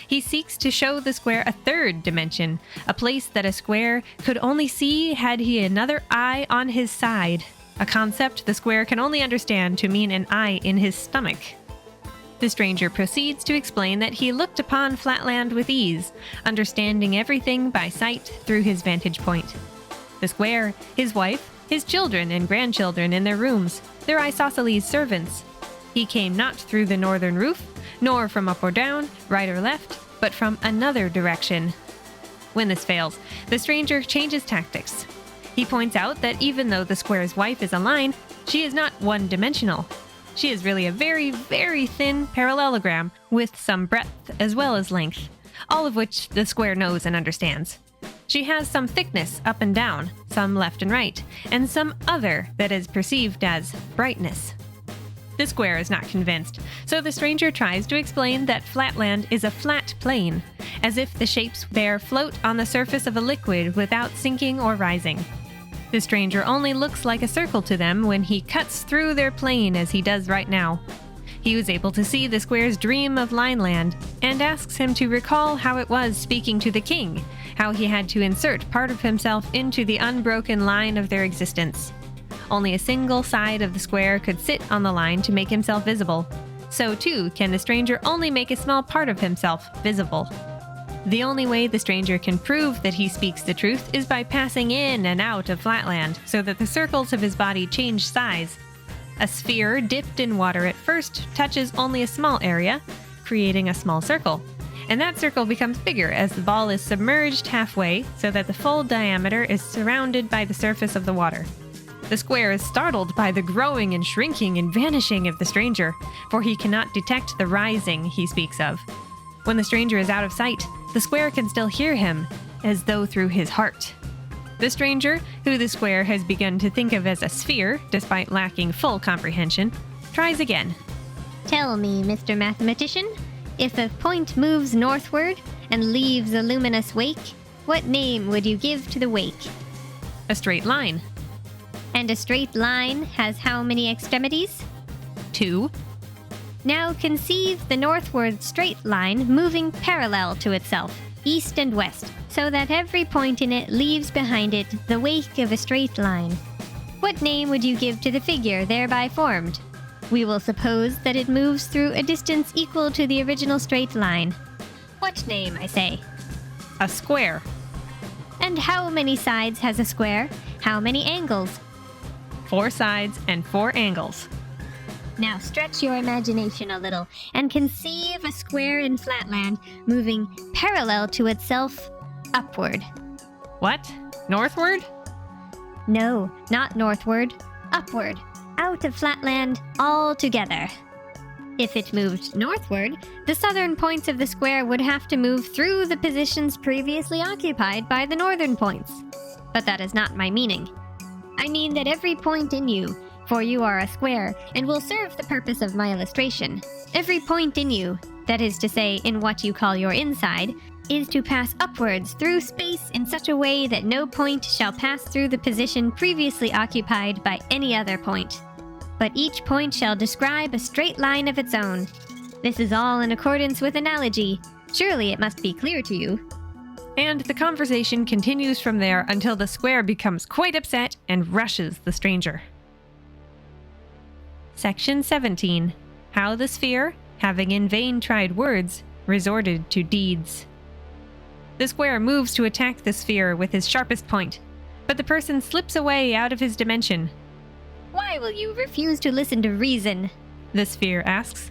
He seeks to show the square a third dimension, a place that a square could only see had he another eye on his side, a concept the square can only understand to mean an eye in his stomach. The stranger proceeds to explain that he looked upon Flatland with ease, understanding everything by sight through his vantage point. The square, his wife, his children and grandchildren in their rooms, their isosceles servants. He came not through the northern roof, nor from up or down, right or left, but from another direction. When this fails, the stranger changes tactics. He points out that even though the square's wife is a line, she is not one-dimensional. She is really a very, very thin parallelogram with some breadth as well as length, all of which the square knows and understands. She has some thickness up and down, some left and right, and some other that is perceived as brightness. The square is not convinced, so the stranger tries to explain that Flatland is a flat plane, as if the shapes there float on the surface of a liquid without sinking or rising. The stranger only looks like a circle to them when he cuts through their plane as he does right now. He was able to see the square's dream of Lineland and asks him to recall how it was speaking to the king, how he had to insert part of himself into the unbroken line of their existence. Only a single side of the square could sit on the line to make himself visible. So too can the stranger only make a small part of himself visible. The only way the stranger can prove that he speaks the truth is by passing in and out of Flatland so that the circles of his body change size. A sphere dipped in water at first touches only a small area, creating a small circle. And that circle becomes bigger as the ball is submerged halfway so that the full diameter is surrounded by the surface of the water. The square is startled by the growing and shrinking and vanishing of the stranger, for he cannot detect the rising he speaks of. When the stranger is out of sight, the square can still hear him, as though through his heart. The stranger, who the square has begun to think of as a sphere, despite lacking full comprehension, tries again. Tell me, Mr. Mathematician, if a point moves northward and leaves a luminous wake, what name would you give to the wake? A straight line. And a straight line has how many extremities? 2. Now conceive the northward straight line moving parallel to itself, east and west, so that every point in it leaves behind it the wake of a straight line. What name would you give to the figure thereby formed? We will suppose that it moves through a distance equal to the original straight line. What name, I say? A square. And how many sides has a square? How many angles? 4 sides and 4 angles. Now stretch your imagination a little and conceive a square in Flatland moving parallel to itself upward. What? Northward? No, not northward. Upward. Out of Flatland altogether. If it moved northward, the southern points of the square would have to move through the positions previously occupied by the northern points. But that is not my meaning. I mean that every point in you, for you are a square, and will serve the purpose of my illustration. Every point in you, that is to say, in what you call your inside, is to pass upwards through space in such a way that no point shall pass through the position previously occupied by any other point. But each point shall describe a straight line of its own. This is all in accordance with analogy. Surely it must be clear to you. And the conversation continues from there until the square becomes quite upset and rushes the stranger. Section 17. How the sphere, having in vain tried words, resorted to deeds. The square moves to attack the sphere with his sharpest point, but the person slips away out of his dimension. Why will you refuse to listen to reason? The sphere asks.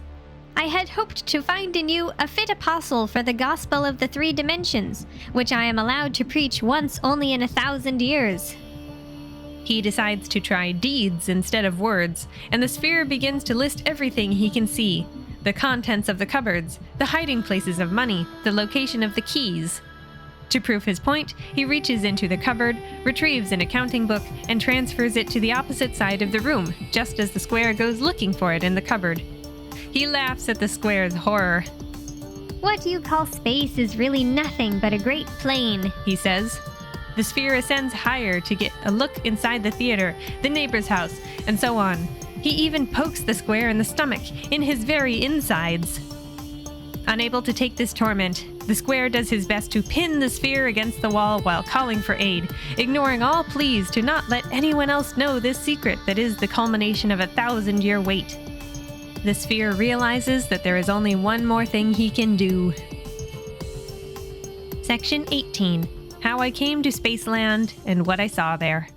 I had hoped to find in you a fit apostle for the gospel of the 3 dimensions, which I am allowed to preach once only in 1,000 years. He decides to try deeds instead of words, and the sphere begins to list everything he can see. The contents of the cupboards, the hiding places of money, the location of the keys. To prove his point, he reaches into the cupboard, retrieves an accounting book, and transfers it to the opposite side of the room, just as the square goes looking for it in the cupboard. He laughs at the square's horror. What you call space is really nothing but a great plain, he says. The sphere ascends higher to get a look inside the theater, the neighbor's house, and so on. He even pokes the square in the stomach, in his very insides. Unable to take this torment, the square does his best to pin the sphere against the wall while calling for aid, ignoring all pleas to not let anyone else know this secret that is the culmination of a 1,000-year wait. The sphere realizes that there is only one more thing he can do. Section 18. How I came to Spaceland and what I saw there.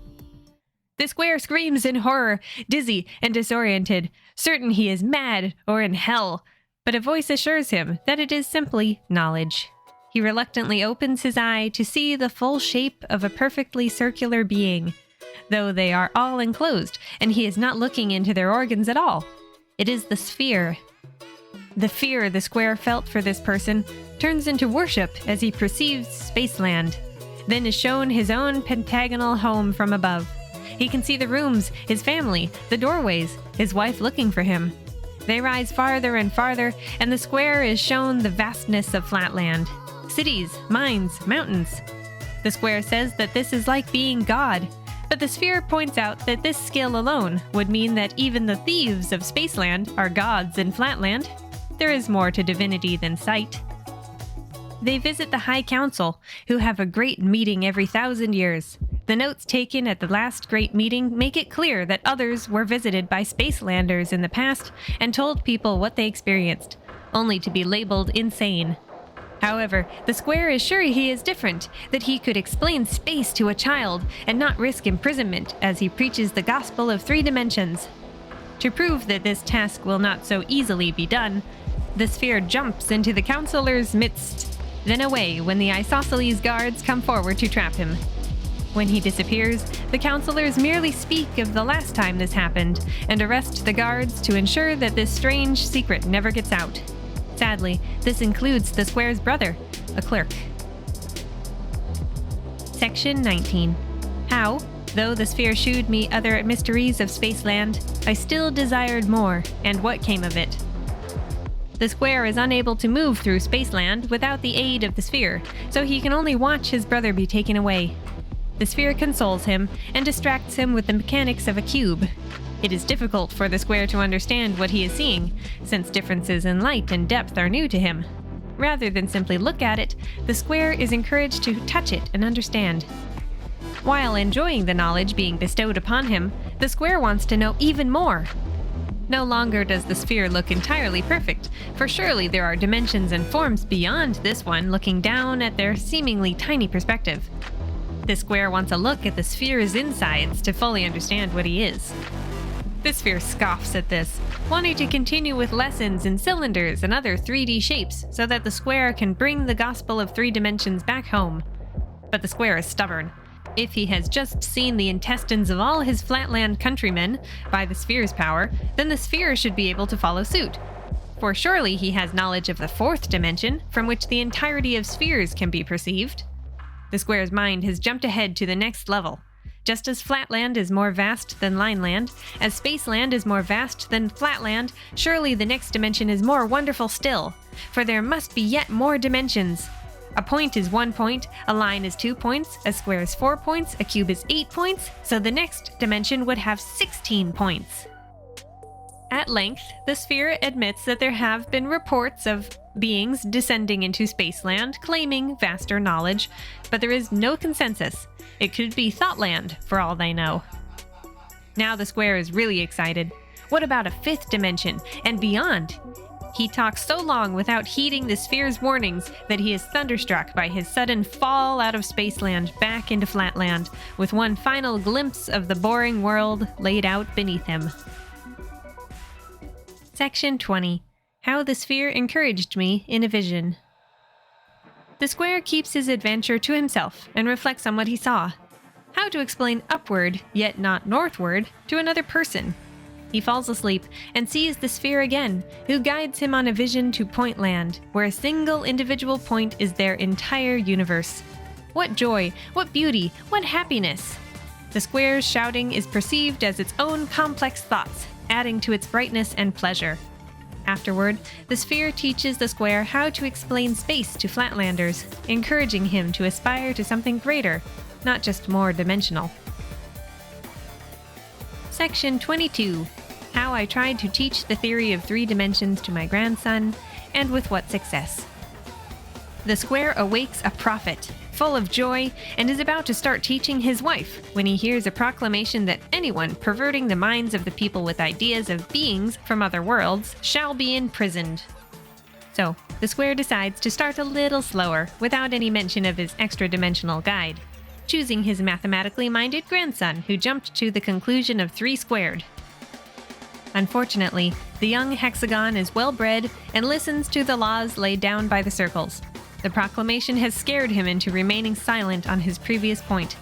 The square screams in horror, dizzy and disoriented, certain he is mad or in hell, but a voice assures him that it is simply knowledge. He reluctantly opens his eye to see the full shape of a perfectly circular being, though they are all enclosed, and he is not looking into their organs at all. It is the sphere. The fear the square felt for this person turns into worship as he perceives Spaceland, then is shown his own pentagonal home from above. He can see the rooms, his family, the doorways, his wife looking for him. They rise farther and farther, and the square is shown the vastness of Flatland. Cities, mines, mountains. The square says that this is like being God, but But the sphere points out that this skill alone would mean that even the thieves of Spaceland are gods in Flatland. There is more to divinity than sight. They visit the High Council, who have a great meeting every 1,000 years. The notes taken at the last great meeting make it clear that others were visited by Spacelanders in the past and told people what they experienced, only to be labeled insane. However, the square is sure he is different, that he could explain space to a child and not risk imprisonment as he preaches the gospel of 3 dimensions. To prove that this task will not so easily be done, the sphere jumps into the counselor's midst, then away when the isosceles guards come forward to trap him. When he disappears, the counselors merely speak of the last time this happened and arrest the guards to ensure that this strange secret never gets out. Sadly, this includes the square's brother, a clerk. Section 19. How, though the sphere shewed me other mysteries of Spaceland, I still desired more, and what came of it. The square is unable to move through Spaceland without the aid of the sphere, so he can only watch his brother be taken away. The sphere consoles him and distracts him with the mechanics of a cube. It is difficult for the square to understand what he is seeing, since differences in light and depth are new to him. Rather than simply look at it, the square is encouraged to touch it and understand. While enjoying the knowledge being bestowed upon him, the square wants to know even more. No longer does the sphere look entirely perfect, for surely there are dimensions and forms beyond this one looking down at their seemingly tiny perspective. The square wants a look at the sphere's insides to fully understand what he is. The sphere scoffs at this, wanting to continue with lessons in cylinders and other 3D shapes so that the square can bring the gospel of 3 dimensions back home. But the square is stubborn. If he has just seen the intestines of all his Flatland countrymen by the sphere's power, then the sphere should be able to follow suit. For surely he has knowledge of the 4th dimension, from which the entirety of spheres can be perceived. The square's mind has jumped ahead to the next level. Just as Flatland is more vast than Lineland, as Spaceland is more vast than Flatland, surely the next dimension is more wonderful still, for there must be yet more dimensions. A point is 1 point, a line is 2 points, a square is 4 points, a cube is 8 points, so the next dimension would have 16 points. At length, the sphere admits that there have been reports of beings descending into Spaceland claiming vaster knowledge, but there is no consensus. It could be Thoughtland, for all they know. Now the square is really excited. What about a 5th dimension and beyond? He talks so long without heeding the sphere's warnings that he is thunderstruck by his sudden fall out of Spaceland back into Flatland, with one final glimpse of the boring world laid out beneath him. Section 20. How the sphere encouraged me in a vision. The square keeps his adventure to himself and reflects on what he saw. How to explain upward, yet not northward, to another person. He falls asleep and sees the sphere again, who guides him on a vision to Pointland, where a single individual point is their entire universe. What joy, what beauty, what happiness! The square's shouting is perceived as its own complex thoughts, adding to its brightness and pleasure. Afterward, the sphere teaches the square how to explain space to Flatlanders, encouraging him to aspire to something greater, not just more dimensional. Section 22. How I tried to teach the theory of 3 dimensions to my grandson, and with what success. The square awakes a prophet, full of joy, and is about to start teaching his wife when he hears a proclamation that anyone perverting the minds of the people with ideas of beings from other worlds shall be imprisoned. So, the square decides to start a little slower, without any mention of his extra-dimensional guide, choosing his mathematically minded grandson, who jumped to the conclusion of 3 squared. Unfortunately, the young hexagon is well-bred and listens to the laws laid down by the circles. The proclamation has scared him into remaining silent on his previous point,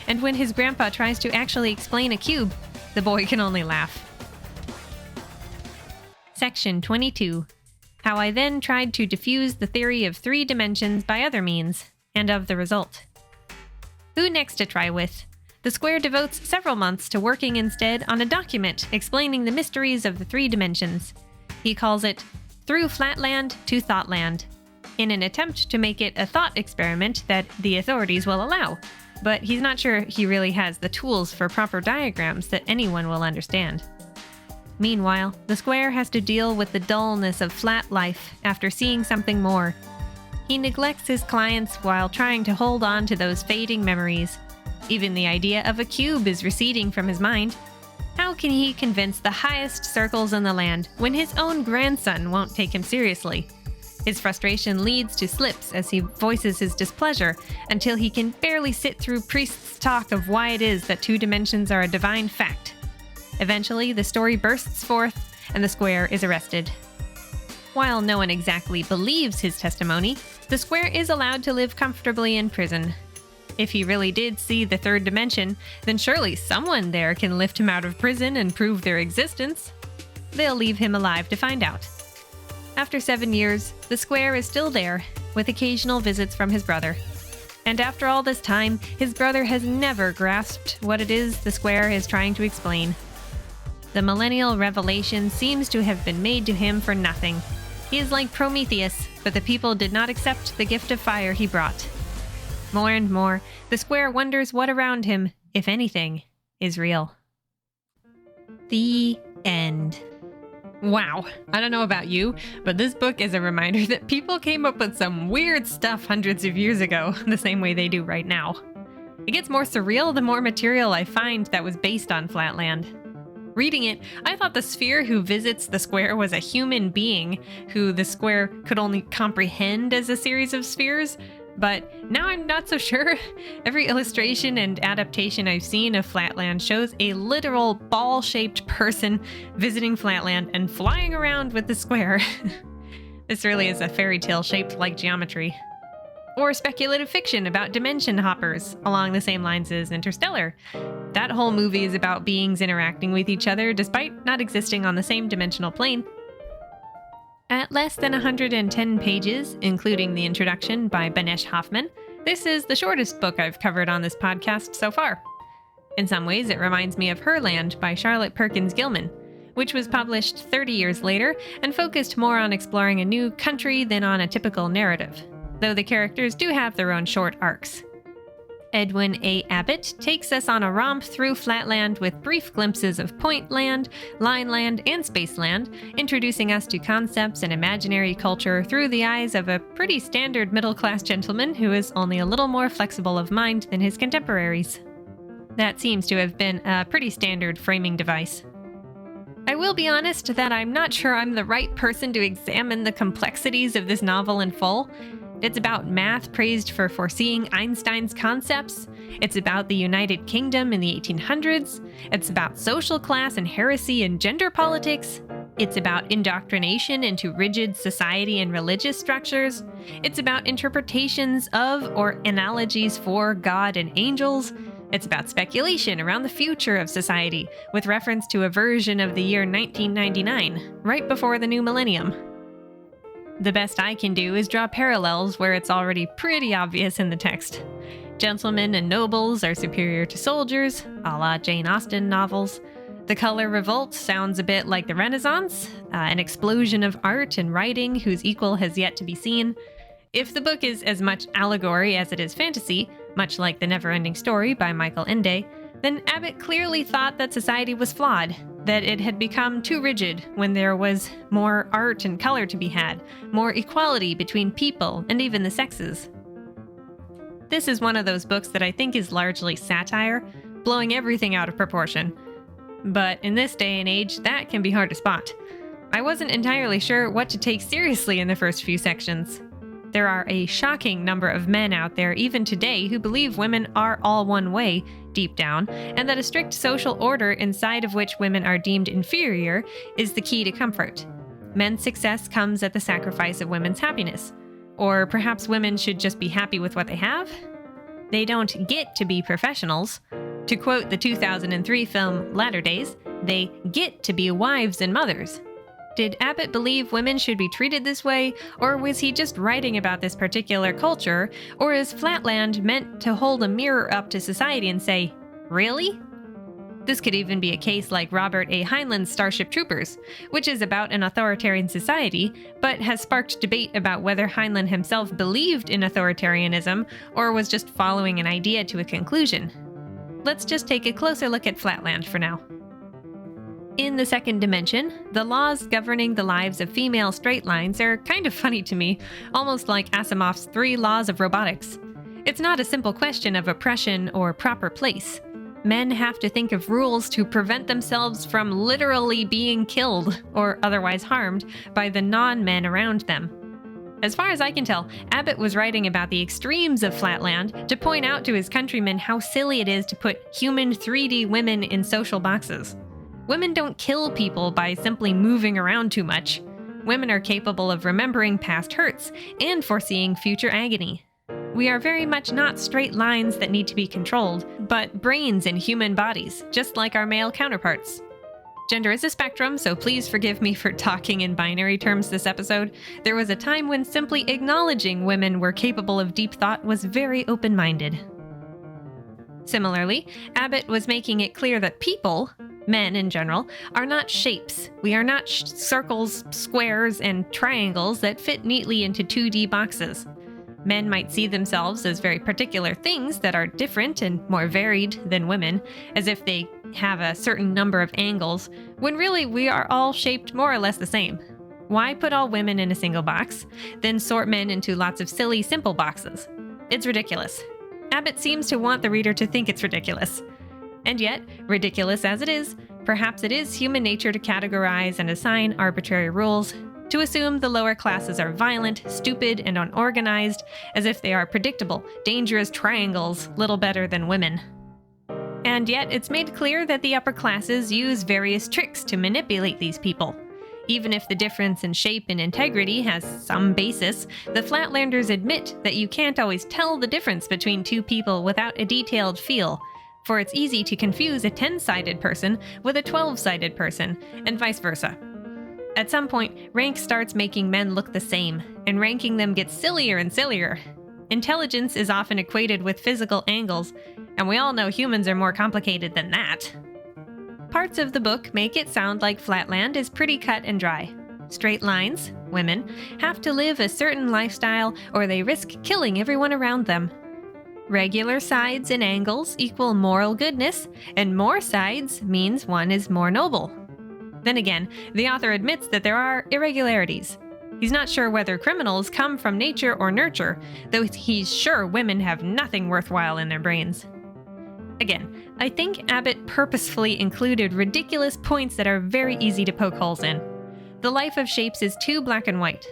and when his grandpa tries to actually explain a cube, the boy can only laugh. Section 22. How I then tried to diffuse the theory of 3 dimensions by other means, and of the result. Who next to try with? The square devotes several months to working instead on a document explaining the mysteries of the 3 dimensions. He calls it Through Flatland to Thoughtland, in an attempt to make it a thought experiment that the authorities will allow. but he's not sure he really has the tools for proper diagrams that anyone will understand. Meanwhile, the square has to deal with the dullness of flat life after seeing something more. He neglects his clients while trying to hold on to those fading memories. Even the idea of a cube is receding from his mind. How can he convince the highest circles in the land when his own grandson won't take him seriously? His frustration leads to slips as he voices his displeasure until he can barely sit through priests' talk of why it is that 2 dimensions are a divine fact. Eventually, the story bursts forth and the square is arrested. While no one exactly believes his testimony, the square is allowed to live comfortably in prison. If he really did see the 3rd dimension, then surely someone there can lift him out of prison and prove their existence. They'll leave him alive to find out. After 7 years, the square is still there, with occasional visits from his brother. And after all this time, his brother has never grasped what it is the square is trying to explain. The millennial revelation seems to have been made to him for nothing. He is like Prometheus, but the people did not accept the gift of fire he brought. More and more, the square wonders what around him, if anything, is real. The end. Wow, I don't know about you, but this book is a reminder that people came up with some weird stuff hundreds of years ago, the same way they do right now. It gets more surreal the more material I find that was based on Flatland. Reading it, I thought the sphere who visits the square was a human being who the square could only comprehend as a series of spheres, but now I'm not so sure. Every illustration and adaptation I've seen of Flatland shows a literal ball-shaped person visiting Flatland and flying around with the square. This really is a fairy tale shaped like geometry. Or speculative fiction about dimension hoppers, along the same lines as Interstellar. That whole movie is about beings interacting with each other despite not existing on the same dimensional plane. At less than 110 pages, including the introduction by Banesh Hoffman, this is the shortest book I've covered on this podcast so far. In some ways, it reminds me of Herland by Charlotte Perkins Gilman, which was published 30 years later and focused more on exploring a new country than on a typical narrative, though the characters do have their own short arcs. Edwin A. Abbott takes us on a romp through Flatland with brief glimpses of Point Land, Line Land, and Space Land, introducing us to concepts and imaginary culture through the eyes of a pretty standard middle-class gentleman who is only a little more flexible of mind than his contemporaries. That seems to have been a pretty standard framing device. I will be honest that I'm not sure I'm the right person to examine the complexities of this novel in full. It's about math praised for foreseeing Einstein's concepts. It's about the United Kingdom in the 1800s. It's about social class and heresy and gender politics. It's about indoctrination into rigid society and religious structures. It's about interpretations of or analogies for God and angels. It's about speculation around the future of society, with reference to a version of the year 1999, right before the new millennium. The best I can do is draw parallels where it's already pretty obvious in the text. Gentlemen and nobles are superior to soldiers, a la Jane Austen novels. The color revolt sounds a bit like the Renaissance, an explosion of art and writing whose equal has yet to be seen. If the book is as much allegory as it is fantasy, much like The Never-Ending Story by Michael Ende, then Abbott clearly thought that society was flawed, that it had become too rigid when there was more art and color to be had, more equality between people and even the sexes. This is one of those books that I think is largely satire, blowing everything out of proportion. But in this day and age, that can be hard to spot. I wasn't entirely sure what to take seriously in the first few sections. There are a shocking number of men out there even today who believe women are all one way, deep down, and that a strict social order inside of which women are deemed inferior is the key to comfort. Men's success comes at the sacrifice of women's happiness. Or perhaps women should just be happy with what they have? They don't get to be professionals. To quote the 2003 film Latter Days, they get to be wives and mothers. Did Abbott believe women should be treated this way, or was he just writing about this particular culture, or is Flatland meant to hold a mirror up to society and say, really? This could even be a case like Robert A. Heinlein's Starship Troopers, which is about an authoritarian society, but has sparked debate about whether Heinlein himself believed in authoritarianism or was just following an idea to a conclusion. Let's just take a closer look at Flatland for now. In the second dimension, the laws governing the lives of female straight lines are kind of funny to me, almost like Asimov's 3 laws of robotics. It's not a simple question of oppression or proper place. Men have to think of rules to prevent themselves from literally being killed or otherwise harmed by the non-men around them. As far as I can tell, Abbott was writing about the extremes of Flatland to point out to his countrymen how silly it is to put human 3D women in social boxes. Women don't kill people by simply moving around too much. Women are capable of remembering past hurts and foreseeing future agony. We are very much not straight lines that need to be controlled, but brains in human bodies, just like our male counterparts. Gender is a spectrum, so please forgive me for talking in binary terms this episode. There was a time when simply acknowledging women were capable of deep thought was very open-minded. Similarly, Abbott was making it clear that people, men in general, are not shapes. We are not circles, squares, and triangles that fit neatly into 2D boxes. Men might see themselves as very particular things that are different and more varied than women, as if they have a certain number of angles, when really we are all shaped more or less the same. Why put all women in a single box, then sort men into lots of silly, simple boxes? It's ridiculous. Abbott seems to want the reader to think it's ridiculous. And yet, ridiculous as it is, perhaps it is human nature to categorize and assign arbitrary rules, to assume the lower classes are violent, stupid, and unorganized, as if they are predictable, dangerous triangles, little better than women. And yet, it's made clear that the upper classes use various tricks to manipulate these people. Even if the difference in shape and integrity has some basis, the Flatlanders admit that you can't always tell the difference between two people without a detailed feel, for it's easy to confuse a 10-sided person with a 12-sided person, and vice versa. At some point, rank starts making men look the same, and ranking them gets sillier and sillier. Intelligence is often equated with physical angles, and we all know humans are more complicated than that. Parts of the book make it sound like Flatland is pretty cut and dry. Straight lines, women, have to live a certain lifestyle or they risk killing everyone around them. Regular sides and angles equal moral goodness, and more sides means one is more noble. Then again, the author admits that there are irregularities. He's not sure whether criminals come from nature or nurture, though he's sure women have nothing worthwhile in their brains. Again, I think Abbott purposefully included ridiculous points that are very easy to poke holes in. The life of shapes is too black and white.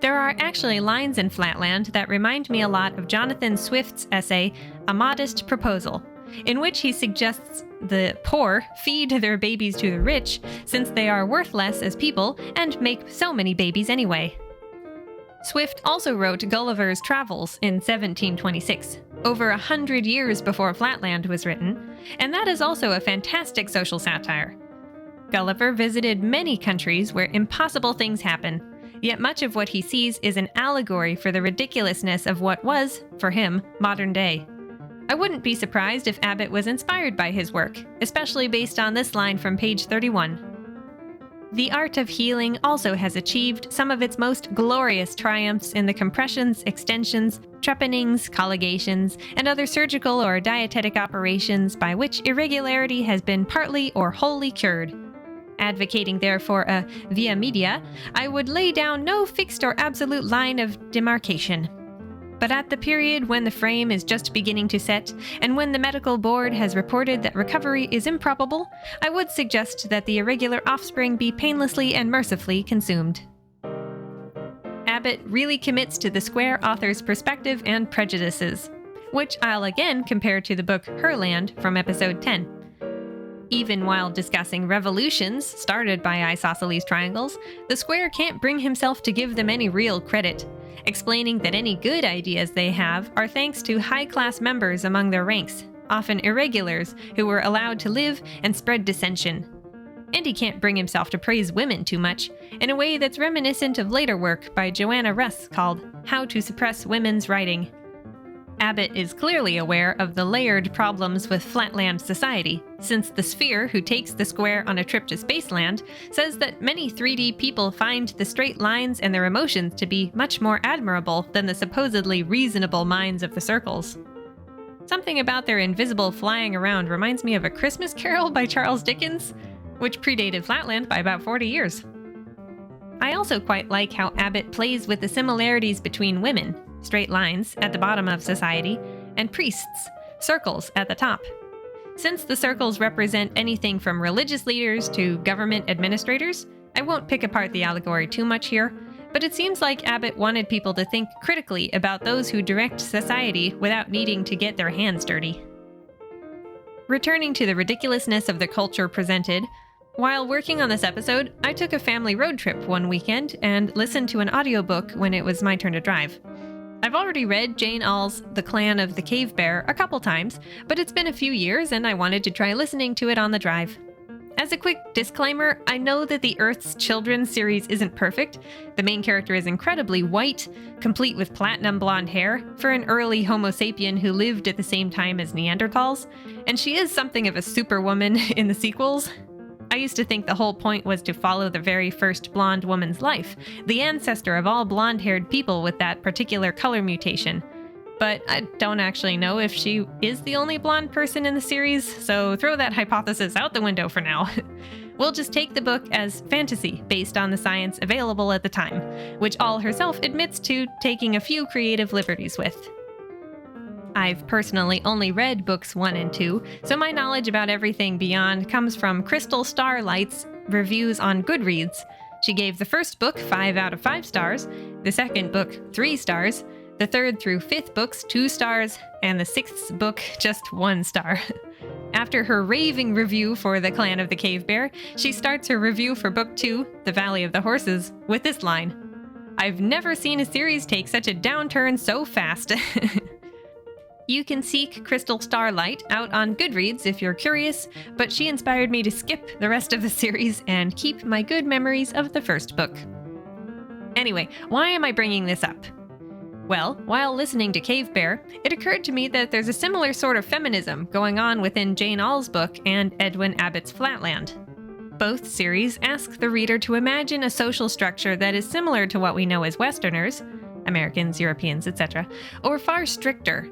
There are actually lines in Flatland that remind me a lot of Jonathan Swift's essay, A Modest Proposal, in which he suggests the poor feed their babies to the rich since they are worthless as people and make so many babies anyway. Swift also wrote Gulliver's Travels in 1726, over 100 years before Flatland was written, and that is also a fantastic social satire. Gulliver visited many countries where impossible things happen, yet much of what he sees is an allegory for the ridiculousness of what was, for him, modern day. I wouldn't be surprised if Abbott was inspired by his work, especially based on this line from page 31. The art of healing also has achieved some of its most glorious triumphs in the compressions, extensions, trepanings, colligations, and other surgical or dietetic operations by which irregularity has been partly or wholly cured. Advocating therefore a via media, I would lay down no fixed or absolute line of demarcation. But at the period when the frame is just beginning to set, and when the medical board has reported that recovery is improbable, I would suggest that the irregular offspring be painlessly and mercifully consumed. Abbott really commits to the square author's perspective and prejudices, which I'll again compare to the book Herland from episode 10. Even while discussing revolutions started by isosceles triangles, the square can't bring himself to give them any real credit, explaining that any good ideas they have are thanks to high-class members among their ranks, often irregulars who were allowed to live and spread dissension. And he can't bring himself to praise women too much, in a way that's reminiscent of later work by Joanna Russ called How to Suppress Women's Writing. Abbott is clearly aware of the layered problems with Flatland society, since the Sphere, who takes the square on a trip to Spaceland, says that many 3D people find the straight lines and their emotions to be much more admirable than the supposedly reasonable minds of the circles. Something about their invisible flying around reminds me of A Christmas Carol by Charles Dickens, which predated Flatland by about 40 years. I also quite like how Abbott plays with the similarities between women, straight lines at the bottom of society, and priests, circles at the top. Since the circles represent anything from religious leaders to government administrators, I won't pick apart the allegory too much here, but it seems like Abbott wanted people to think critically about those who direct society without needing to get their hands dirty. Returning to the ridiculousness of the culture presented, while working on this episode, I took a family road trip one weekend and listened to an audiobook when it was my turn to drive. I've already read Jane Auel's The Clan of the Cave Bear a couple times, but it's been a few years and I wanted to try listening to it on the drive. As a quick disclaimer, I know that the Earth's Children series isn't perfect. The main character is incredibly white, complete with platinum blonde hair, for an early Homo sapien who lived at the same time as Neanderthals, and she is something of a superwoman in the sequels. I used to think the whole point was to follow the very first blonde woman's life, the ancestor of all blonde-haired people with that particular color mutation. But I don't actually know if she is the only blonde person in the series, so throw that hypothesis out the window for now. We'll just take the book as fantasy based on the science available at the time, which Auel herself admits to taking a few creative liberties with. I've personally only read books 1 and 2, so my knowledge about everything beyond comes from Crystal Starr Light's reviews on Goodreads. She gave the first book 5 out of 5 stars, the second book 3 stars, the third through 5th books 2 stars, and the 6th book just 1 star. After her raving review for The Clan of the Cave Bear, she starts her review for book 2, The Valley of the Horses, with this line: "I've never seen a series take such a downturn so fast." You can seek Crystal Starr Light out on Goodreads if you're curious, but she inspired me to skip the rest of the series and keep my good memories of the first book. Anyway, why am I bringing this up? Well, while listening to Cave Bear, it occurred to me that there's a similar sort of feminism going on within Jane Auel's book and Edwin Abbott's Flatland. Both series ask the reader to imagine a social structure that is similar to what we know as Westerners, Americans, Europeans, etc., or far stricter.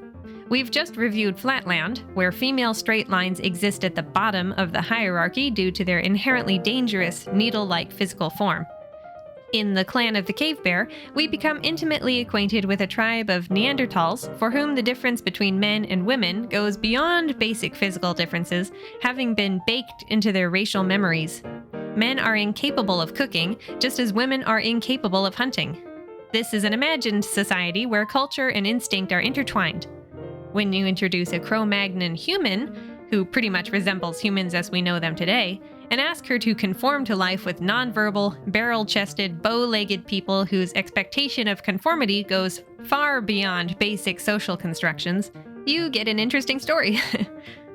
We've just reviewed Flatland, where female straight lines exist at the bottom of the hierarchy due to their inherently dangerous, needle-like physical form. In The Clan of the Cave Bear, we become intimately acquainted with a tribe of Neanderthals for whom the difference between men and women goes beyond basic physical differences, having been baked into their racial memories. Men are incapable of cooking, just as women are incapable of hunting. This is an imagined society where culture and instinct are intertwined. When you introduce a Cro-Magnon human, who pretty much resembles humans as we know them today, and ask her to conform to life with nonverbal, barrel-chested, bow-legged people whose expectation of conformity goes far beyond basic social constructions, you get an interesting story.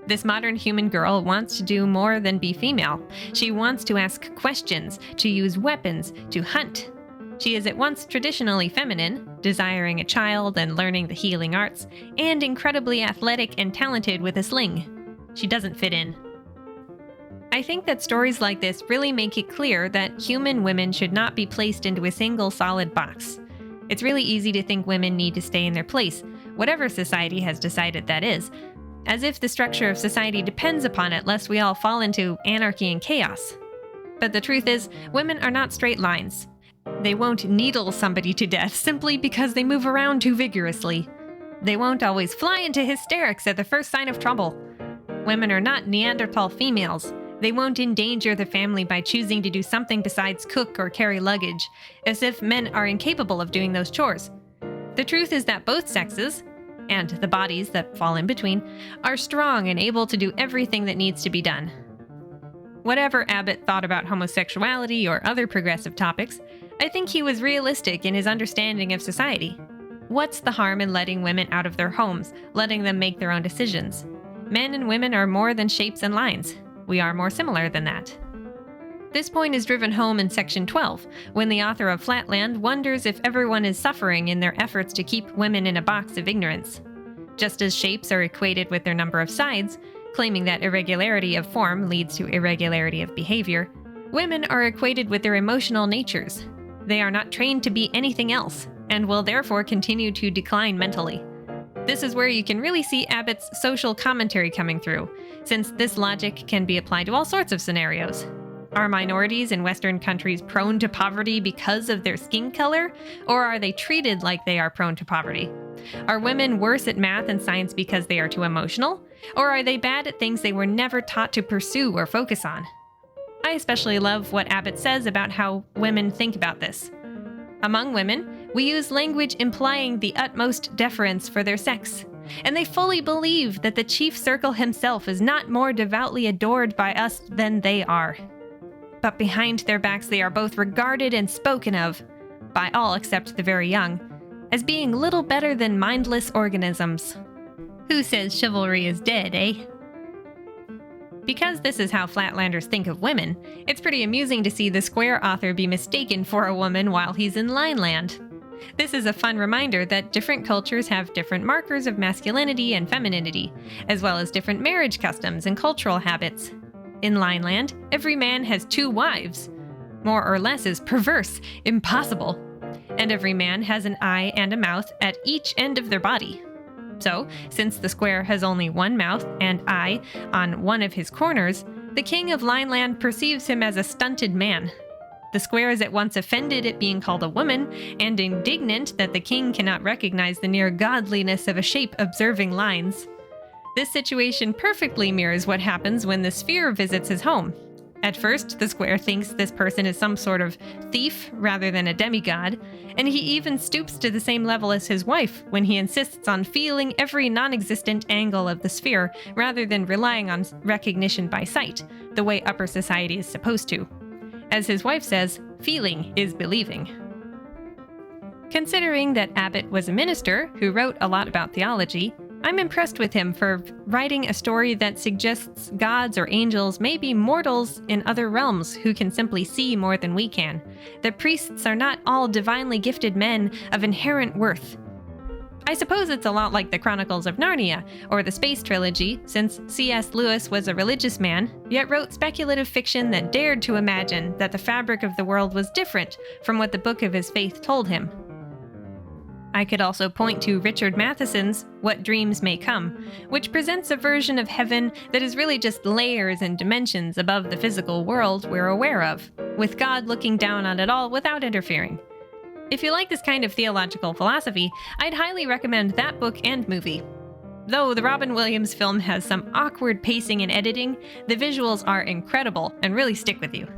This modern human girl wants to do more than be female. She wants to ask questions, to use weapons, to hunt. She is at once traditionally feminine, desiring a child and learning the healing arts, and incredibly athletic and talented with a sling. She doesn't fit in. I think that stories like this really make it clear that human women should not be placed into a single solid box. It's really easy to think women need to stay in their place, whatever society has decided that is, as if the structure of society depends upon it lest we all fall into anarchy and chaos. But the truth is, women are not straight lines. They won't needle somebody to death simply because they move around too vigorously. They won't always fly into hysterics at the first sign of trouble. Women are not Neanderthal females. They won't endanger the family by choosing to do something besides cook or carry luggage, as if men are incapable of doing those chores. The truth is that both sexes, and the bodies that fall in between, are strong and able to do everything that needs to be done. Whatever Abbott thought about homosexuality or other progressive topics, I think he was realistic in his understanding of society. What's the harm in letting women out of their homes, letting them make their own decisions? Men and women are more than shapes and lines. We are more similar than that. This point is driven home in section 12, when the author of Flatland wonders if everyone is suffering in their efforts to keep women in a box of ignorance. Just as shapes are equated with their number of sides, claiming that irregularity of form leads to irregularity of behavior, women are equated with their emotional natures. They are not trained to be anything else, and will therefore continue to decline mentally. This is where you can really see Abbott's social commentary coming through, since this logic can be applied to all sorts of scenarios. Are minorities in Western countries prone to poverty because of their skin color, or are they treated like they are prone to poverty? Are women worse at math and science because they are too emotional, or are they bad at things they were never taught to pursue or focus on? I especially love what Abbott says about how women think about this. Among women, we use language implying the utmost deference for their sex, and they fully believe that the chief circle himself is not more devoutly adored by us than they are. But behind their backs they are both regarded and spoken of, by all except the very young, as being little better than mindless organisms. Who says chivalry is dead, eh? Because this is how Flatlanders think of women, it's pretty amusing to see the Square author be mistaken for a woman while he's in Lineland. This is a fun reminder that different cultures have different markers of masculinity and femininity, as well as different marriage customs and cultural habits. In Lineland, every man has 2 wives. More or less is perverse, impossible. And every man has an eye and a mouth at each end of their body. So, since the Square has only one mouth and eye on one of his corners, the king of Lineland perceives him as a stunted man. The Square is at once offended at being called a woman, and indignant that the king cannot recognize the near godliness of a shape observing lines. This situation perfectly mirrors what happens when the Sphere visits his home. At first, the Square thinks this person is some sort of thief rather than a demigod, and he even stoops to the same level as his wife when he insists on feeling every non-existent angle of the Sphere rather than relying on recognition by sight, the way upper society is supposed to. As his wife says, feeling is believing. Considering that Abbott was a minister who wrote a lot about theology, I'm impressed with him for writing a story that suggests gods or angels may be mortals in other realms who can simply see more than we can. That priests are not all divinely gifted men of inherent worth. I suppose it's a lot like the Chronicles of Narnia, or the Space Trilogy, since C.S. Lewis was a religious man, yet wrote speculative fiction that dared to imagine that the fabric of the world was different from what the book of his faith told him. I could also point to Richard Matheson's What Dreams May Come, which presents a version of heaven that is really just layers and dimensions above the physical world we're aware of, with God looking down on it all without interfering. If you like this kind of theological philosophy, I'd highly recommend that book and movie. Though the Robin Williams film has some awkward pacing and editing, the visuals are incredible and really stick with you.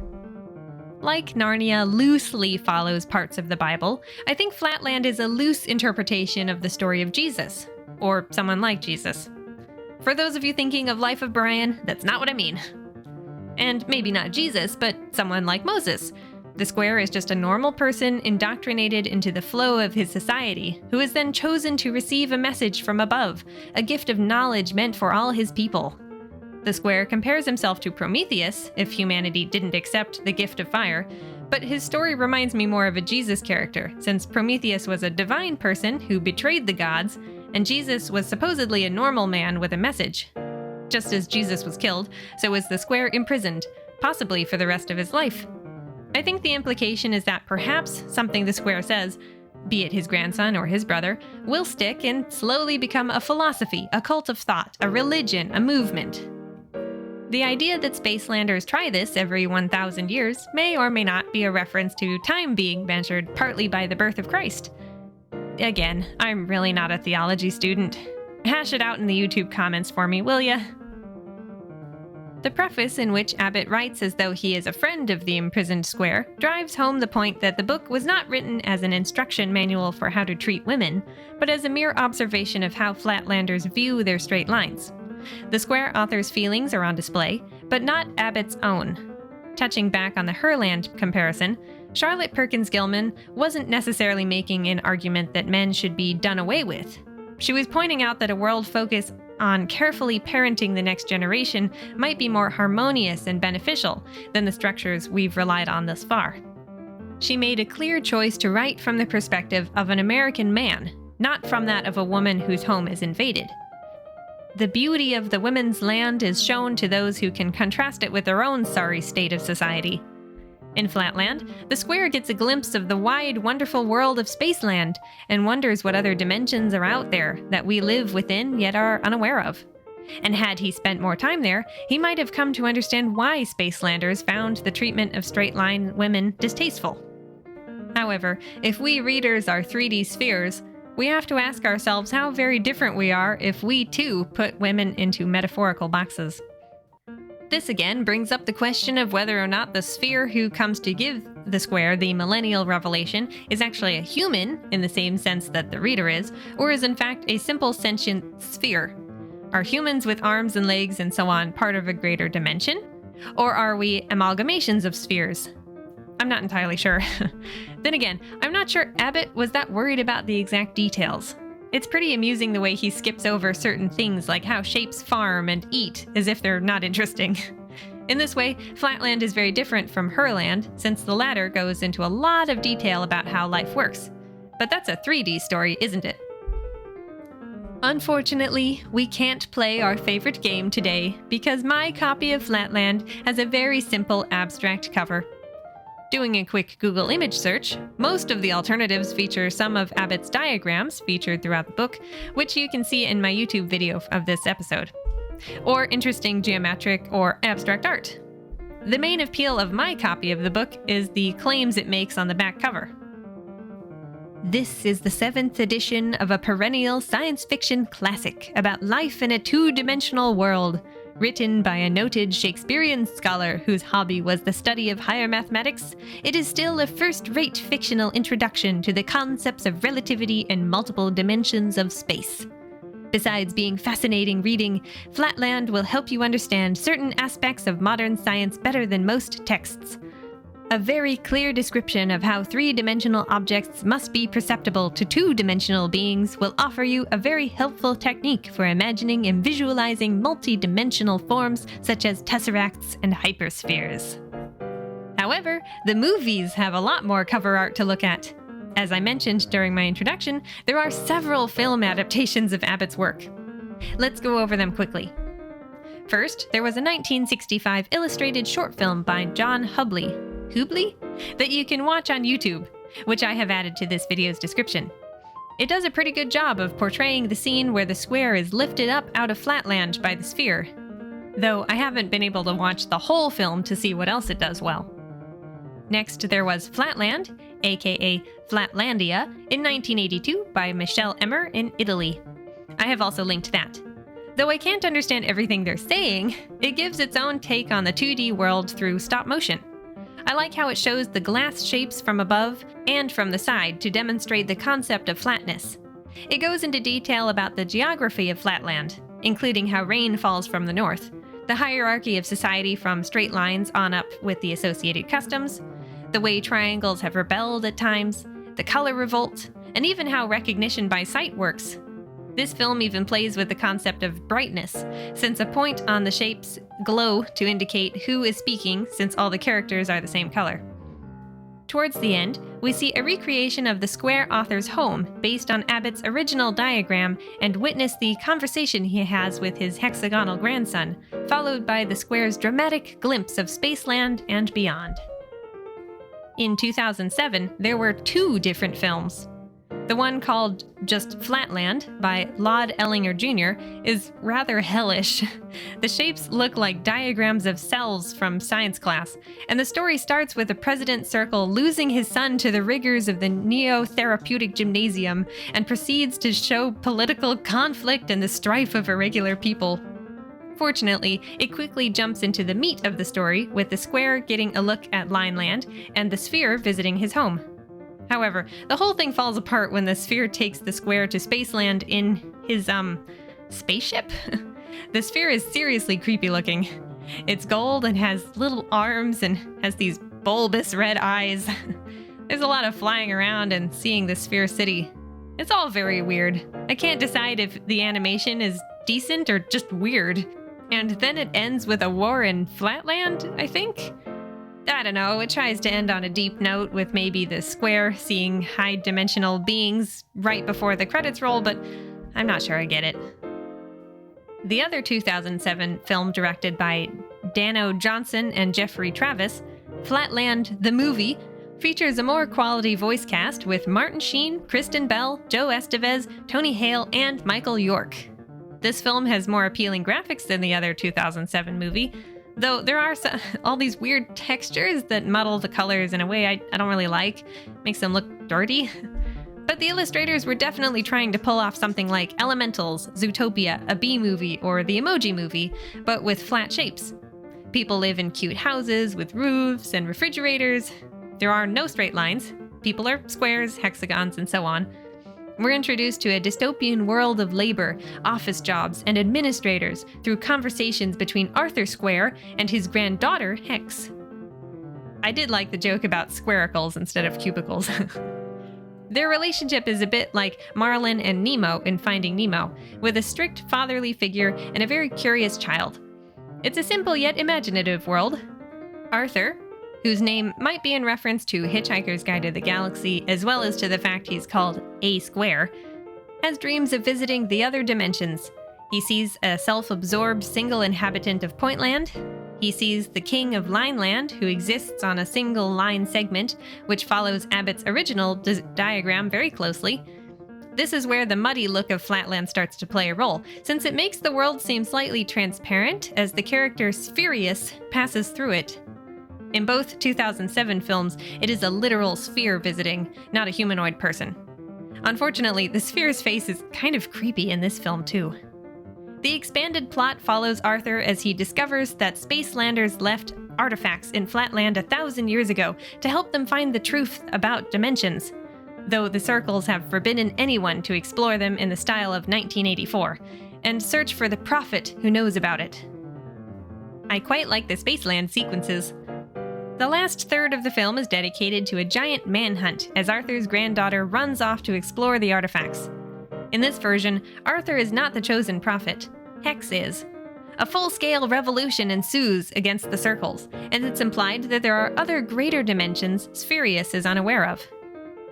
Like Narnia loosely follows parts of the Bible, I think Flatland is a loose interpretation of the story of Jesus, or someone like Jesus. For those of you thinking of Life of Brian, that's not what I mean. And maybe not Jesus, but someone like Moses. The Square is just a normal person indoctrinated into the flow of his society, who is then chosen to receive a message from above, a gift of knowledge meant for all his people. The Square compares himself to Prometheus, if humanity didn't accept the gift of fire, but his story reminds me more of a Jesus character, since Prometheus was a divine person who betrayed the gods, and Jesus was supposedly a normal man with a message. Just as Jesus was killed, so was the Square imprisoned, possibly for the rest of his life. I think the implication is that perhaps something the Square says, be it his grandson or his brother, will stick and slowly become a philosophy, a cult of thought, a religion, a movement. The idea that Spacelanders try this every 1,000 years may or may not be a reference to time being measured partly by the birth of Christ. Again, I'm really not a theology student. Hash it out in the YouTube comments for me, will ya? The preface, in which Abbott writes as though he is a friend of the imprisoned Square, drives home the point that the book was not written as an instruction manual for how to treat women, but as a mere observation of how Flatlanders view their straight lines. The Square author's feelings are on display, but not Abbott's own. Touching back on the Herland comparison, Charlotte Perkins Gilman wasn't necessarily making an argument that men should be done away with. She was pointing out that a world focused on carefully parenting the next generation might be more harmonious and beneficial than the structures we've relied on thus far. She made a clear choice to write from the perspective of an American man, not from that of a woman whose home is invaded. The beauty of the women's land is shown to those who can contrast it with their own sorry state of society. In Flatland, the square gets a glimpse of the wide, wonderful world of Spaceland and wonders what other dimensions are out there that we live within yet are unaware of. And had he spent more time there, he might have come to understand why Spacelanders found the treatment of straight-line women distasteful. However, if we readers are 3D spheres, we have to ask ourselves how very different we are if we too put women into metaphorical boxes. This again brings up the question of whether or not the sphere who comes to give the square the millennial revelation is actually a human in the same sense that the reader is, or is in fact a simple sentient sphere. Are humans with arms and legs and so on part of a greater dimension? Or are we amalgamations of spheres? I'm not entirely sure. Then again, I'm not sure Abbott was that worried about the exact details. It's pretty amusing the way he skips over certain things like how shapes farm and eat as if they're not interesting. In this way, Flatland is very different from Herland, since the latter goes into a lot of detail about how life works. But that's a 3D story, isn't it? Unfortunately, we can't play our favorite game today because my copy of Flatland has a very simple abstract cover. Doing a quick Google image search, most of the alternatives feature some of Abbott's diagrams featured throughout the book, which you can see in my YouTube video of this episode, or interesting geometric or abstract art. The main appeal of my copy of the book is the claims it makes on the back cover. This is the 7th edition of a perennial science fiction classic about life in a two-dimensional world, written by a noted Shakespearean scholar whose hobby was the study of higher mathematics. It is still a first-rate fictional introduction to the concepts of relativity and multiple dimensions of space. Besides being fascinating reading, Flatland will help you understand certain aspects of modern science better than most texts. A very clear description of how three-dimensional objects must be perceptible to two-dimensional beings will offer you a very helpful technique for imagining and visualizing multi-dimensional forms such as tesseracts and hyperspheres. However, the movies have a lot more cover art to look at. As I mentioned during my introduction, there are several film adaptations of Abbott's work. Let's go over them quickly. First, there was a 1965 illustrated short film by John Hubley that you can watch on YouTube, which I have added to this video's description. It does a pretty good job of portraying the scene where the square is lifted up out of Flatland by the sphere, though I haven't been able to watch the whole film to see what else it does well. Next, there was Flatland, aka Flatlandia, in 1982 by Michel Emmer in Italy. I have also linked that. Though I can't understand everything they're saying, it gives its own take on the 2D world through stop motion. I like how it shows the glass shapes from above and from the side to demonstrate the concept of flatness. It goes into detail about the geography of Flatland, including how rain falls from the north, the hierarchy of society from straight lines on up with the associated customs, the way triangles have rebelled at times, the color revolt, and even how recognition by sight works. This film even plays with the concept of brightness, since a point on the shapes glow to indicate who is speaking since all the characters are the same color. Towards the end, we see a recreation of the square author's home based on Abbott's original diagram and witness the conversation he has with his hexagonal grandson, followed by the square's dramatic glimpse of Spaceland and beyond. In 2007, there were 2 different films. The one called just Flatland by Laud Ellinger Jr. is rather hellish. The shapes look like diagrams of cells from science class, and the story starts with the President Circle losing his son to the rigors of the neo-therapeutic gymnasium and proceeds to show political conflict and the strife of irregular people. Fortunately, it quickly jumps into the meat of the story with the square getting a look at Lineland and the sphere visiting his home. However, the whole thing falls apart when the sphere takes the square to Spaceland in his, spaceship? The sphere is seriously creepy looking. It's gold and has little arms and has these bulbous red eyes. There's a lot of flying around and seeing the sphere city. It's all very weird. I can't decide if the animation is decent or just weird. And then it ends with a war in Flatland, I think? I don't know, it tries to end on a deep note with maybe the square seeing high-dimensional beings right before the credits roll, but I'm not sure I get it. The other 2007 film directed by Dano Johnson and Jeffrey Travis, Flatland the Movie, features a more quality voice cast with Martin Sheen, Kristen Bell, Joe Estevez, Tony Hale, and Michael York. This film has more appealing graphics than the other 2007 movie, though there are all these weird textures that muddle the colors in a way I don't really like. Makes them look dirty. But the illustrators were definitely trying to pull off something like Elementals, Zootopia, a B-movie, or the Emoji Movie, but with flat shapes. People live in cute houses with roofs and refrigerators. There are no straight lines. People are squares, hexagons, and so on. We're introduced to a dystopian world of labor, office jobs, and administrators through conversations between Arthur Square and his granddaughter, Hex. I did like the joke about squaricles instead of cubicles. Their relationship is a bit like Marlin and Nemo in Finding Nemo, with a strict fatherly figure and a very curious child. It's a simple yet imaginative world. Arthur, whose name might be in reference to Hitchhiker's Guide to the Galaxy, as well as to the fact he's called A Square, has dreams of visiting the other dimensions. He sees a self-absorbed single inhabitant of Pointland. He sees the king of Lineland, who exists on a single line segment, which follows Abbott's original diagram very closely. This is where the muddy look of Flatland starts to play a role, since it makes the world seem slightly transparent as the character Spherius passes through it. In both 2007 films, it is a literal sphere visiting, not a humanoid person. Unfortunately, the sphere's face is kind of creepy in this film too. The expanded plot follows Arthur as he discovers that Spacelanders left artifacts in Flatland 1,000 years ago to help them find the truth about dimensions, though the circles have forbidden anyone to explore them in the style of 1984, and search for the prophet who knows about it. I quite like the Spaceland sequences. The last third of the film is dedicated to a giant manhunt as Arthur's granddaughter runs off to explore the artifacts. In this version, Arthur is not the chosen prophet. Hex is. A full-scale revolution ensues against the circles, and it's implied that there are other greater dimensions Spherius is unaware of.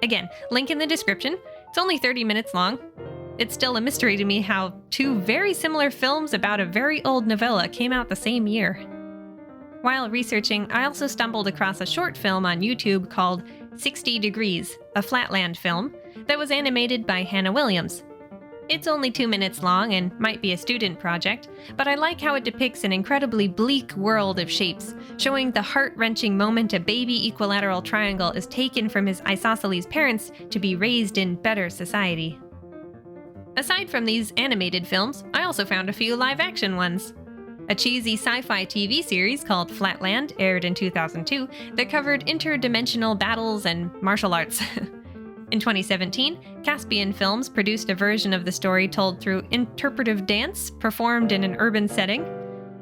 Again, link in the description. It's only 30 minutes long. It's still a mystery to me how two very similar films about a very old novella came out the same year. While researching, I also stumbled across a short film on YouTube called 60 Degrees, a Flatland film, that was animated by Hannah Williams. It's only 2 minutes long and might be a student project, but I like how it depicts an incredibly bleak world of shapes, showing the heart-wrenching moment a baby equilateral triangle is taken from his isosceles parents to be raised in better society. Aside from these animated films, I also found a few live-action ones. A cheesy sci-fi TV series called Flatland aired in 2002 that covered interdimensional battles and martial arts. In 2017, Caspian Films produced a version of the story told through interpretive dance performed in an urban setting.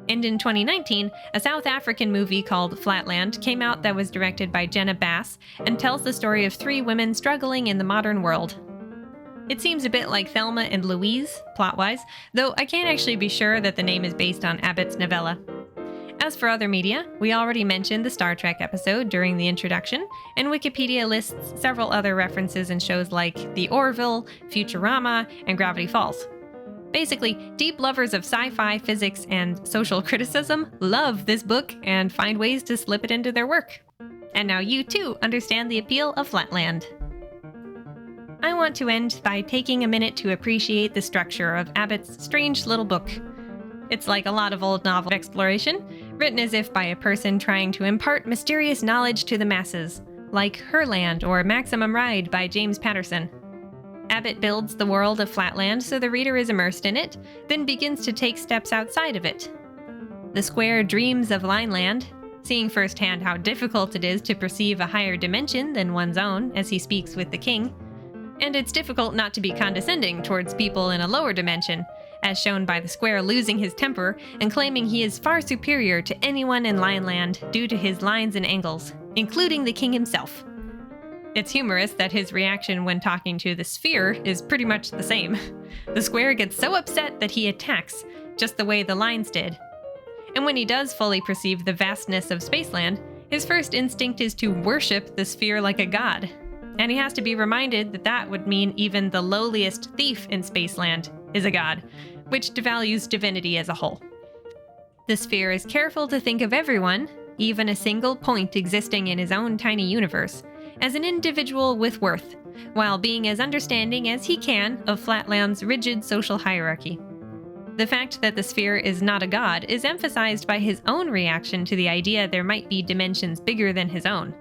And in 2019, a South African movie called Flatland came out that was directed by Jenna Bass and tells the story of 3 women struggling in the modern world. It seems a bit like Thelma and Louise, plot-wise, though I can't actually be sure that the name is based on Abbott's novella. As for other media, we already mentioned the Star Trek episode during the introduction, and Wikipedia lists several other references in shows like The Orville, Futurama, and Gravity Falls. Basically, deep lovers of sci-fi, physics, and social criticism love this book and find ways to slip it into their work. And now you too understand the appeal of Flatland. I want to end by taking a minute to appreciate the structure of Abbott's strange little book. It's like a lot of old novel exploration, written as if by a person trying to impart mysterious knowledge to the masses, like Herland or Maximum Ride by James Patterson. Abbott builds the world of Flatland so the reader is immersed in it, then begins to take steps outside of it. The square dreams of Lineland, seeing firsthand how difficult it is to perceive a higher dimension than one's own as he speaks with the king. And it's difficult not to be condescending towards people in a lower dimension, as shown by the square losing his temper and claiming he is far superior to anyone in Lineland due to his lines and angles, including the king himself. It's humorous that his reaction when talking to the sphere is pretty much the same. The square gets so upset that he attacks, just the way the lines did. And when he does fully perceive the vastness of Spaceland, His first instinct is to worship the sphere like a god, and he has to be reminded that that would mean even the lowliest thief in Spaceland is a god, which devalues divinity as a whole. The sphere is careful to think of everyone, even a single point existing in his own tiny universe, as an individual with worth, while being as understanding as he can of Flatland's rigid social hierarchy. The fact that the sphere is not a god is emphasized by his own reaction to the idea there might be dimensions bigger than his own.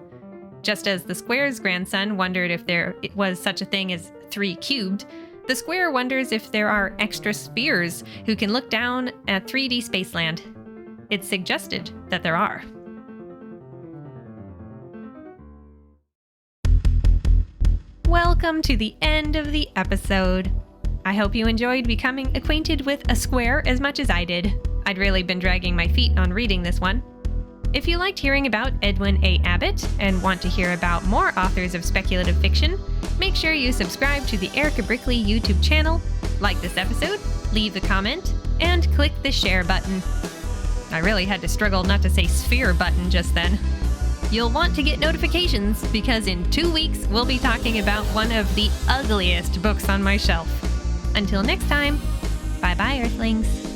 Just as the square's grandson wondered if there was such a thing as 3 cubed, the square wonders if there are extra spheres who can look down at 3D Spaceland. It's suggested that there are. Welcome to the end of the episode. I hope you enjoyed becoming acquainted with a square as much as I did. I'd really been dragging my feet on reading this one. If you liked hearing about Edwin A. Abbott and want to hear about more authors of speculative fiction, make sure you subscribe to the Erika Brickley YouTube channel, like this episode, leave a comment, and click the share button. I really had to struggle not to say sphere button just then. You'll want to get notifications because in 2 weeks we'll be talking about one of the ugliest books on my shelf. Until next time, bye-bye, Earthlings.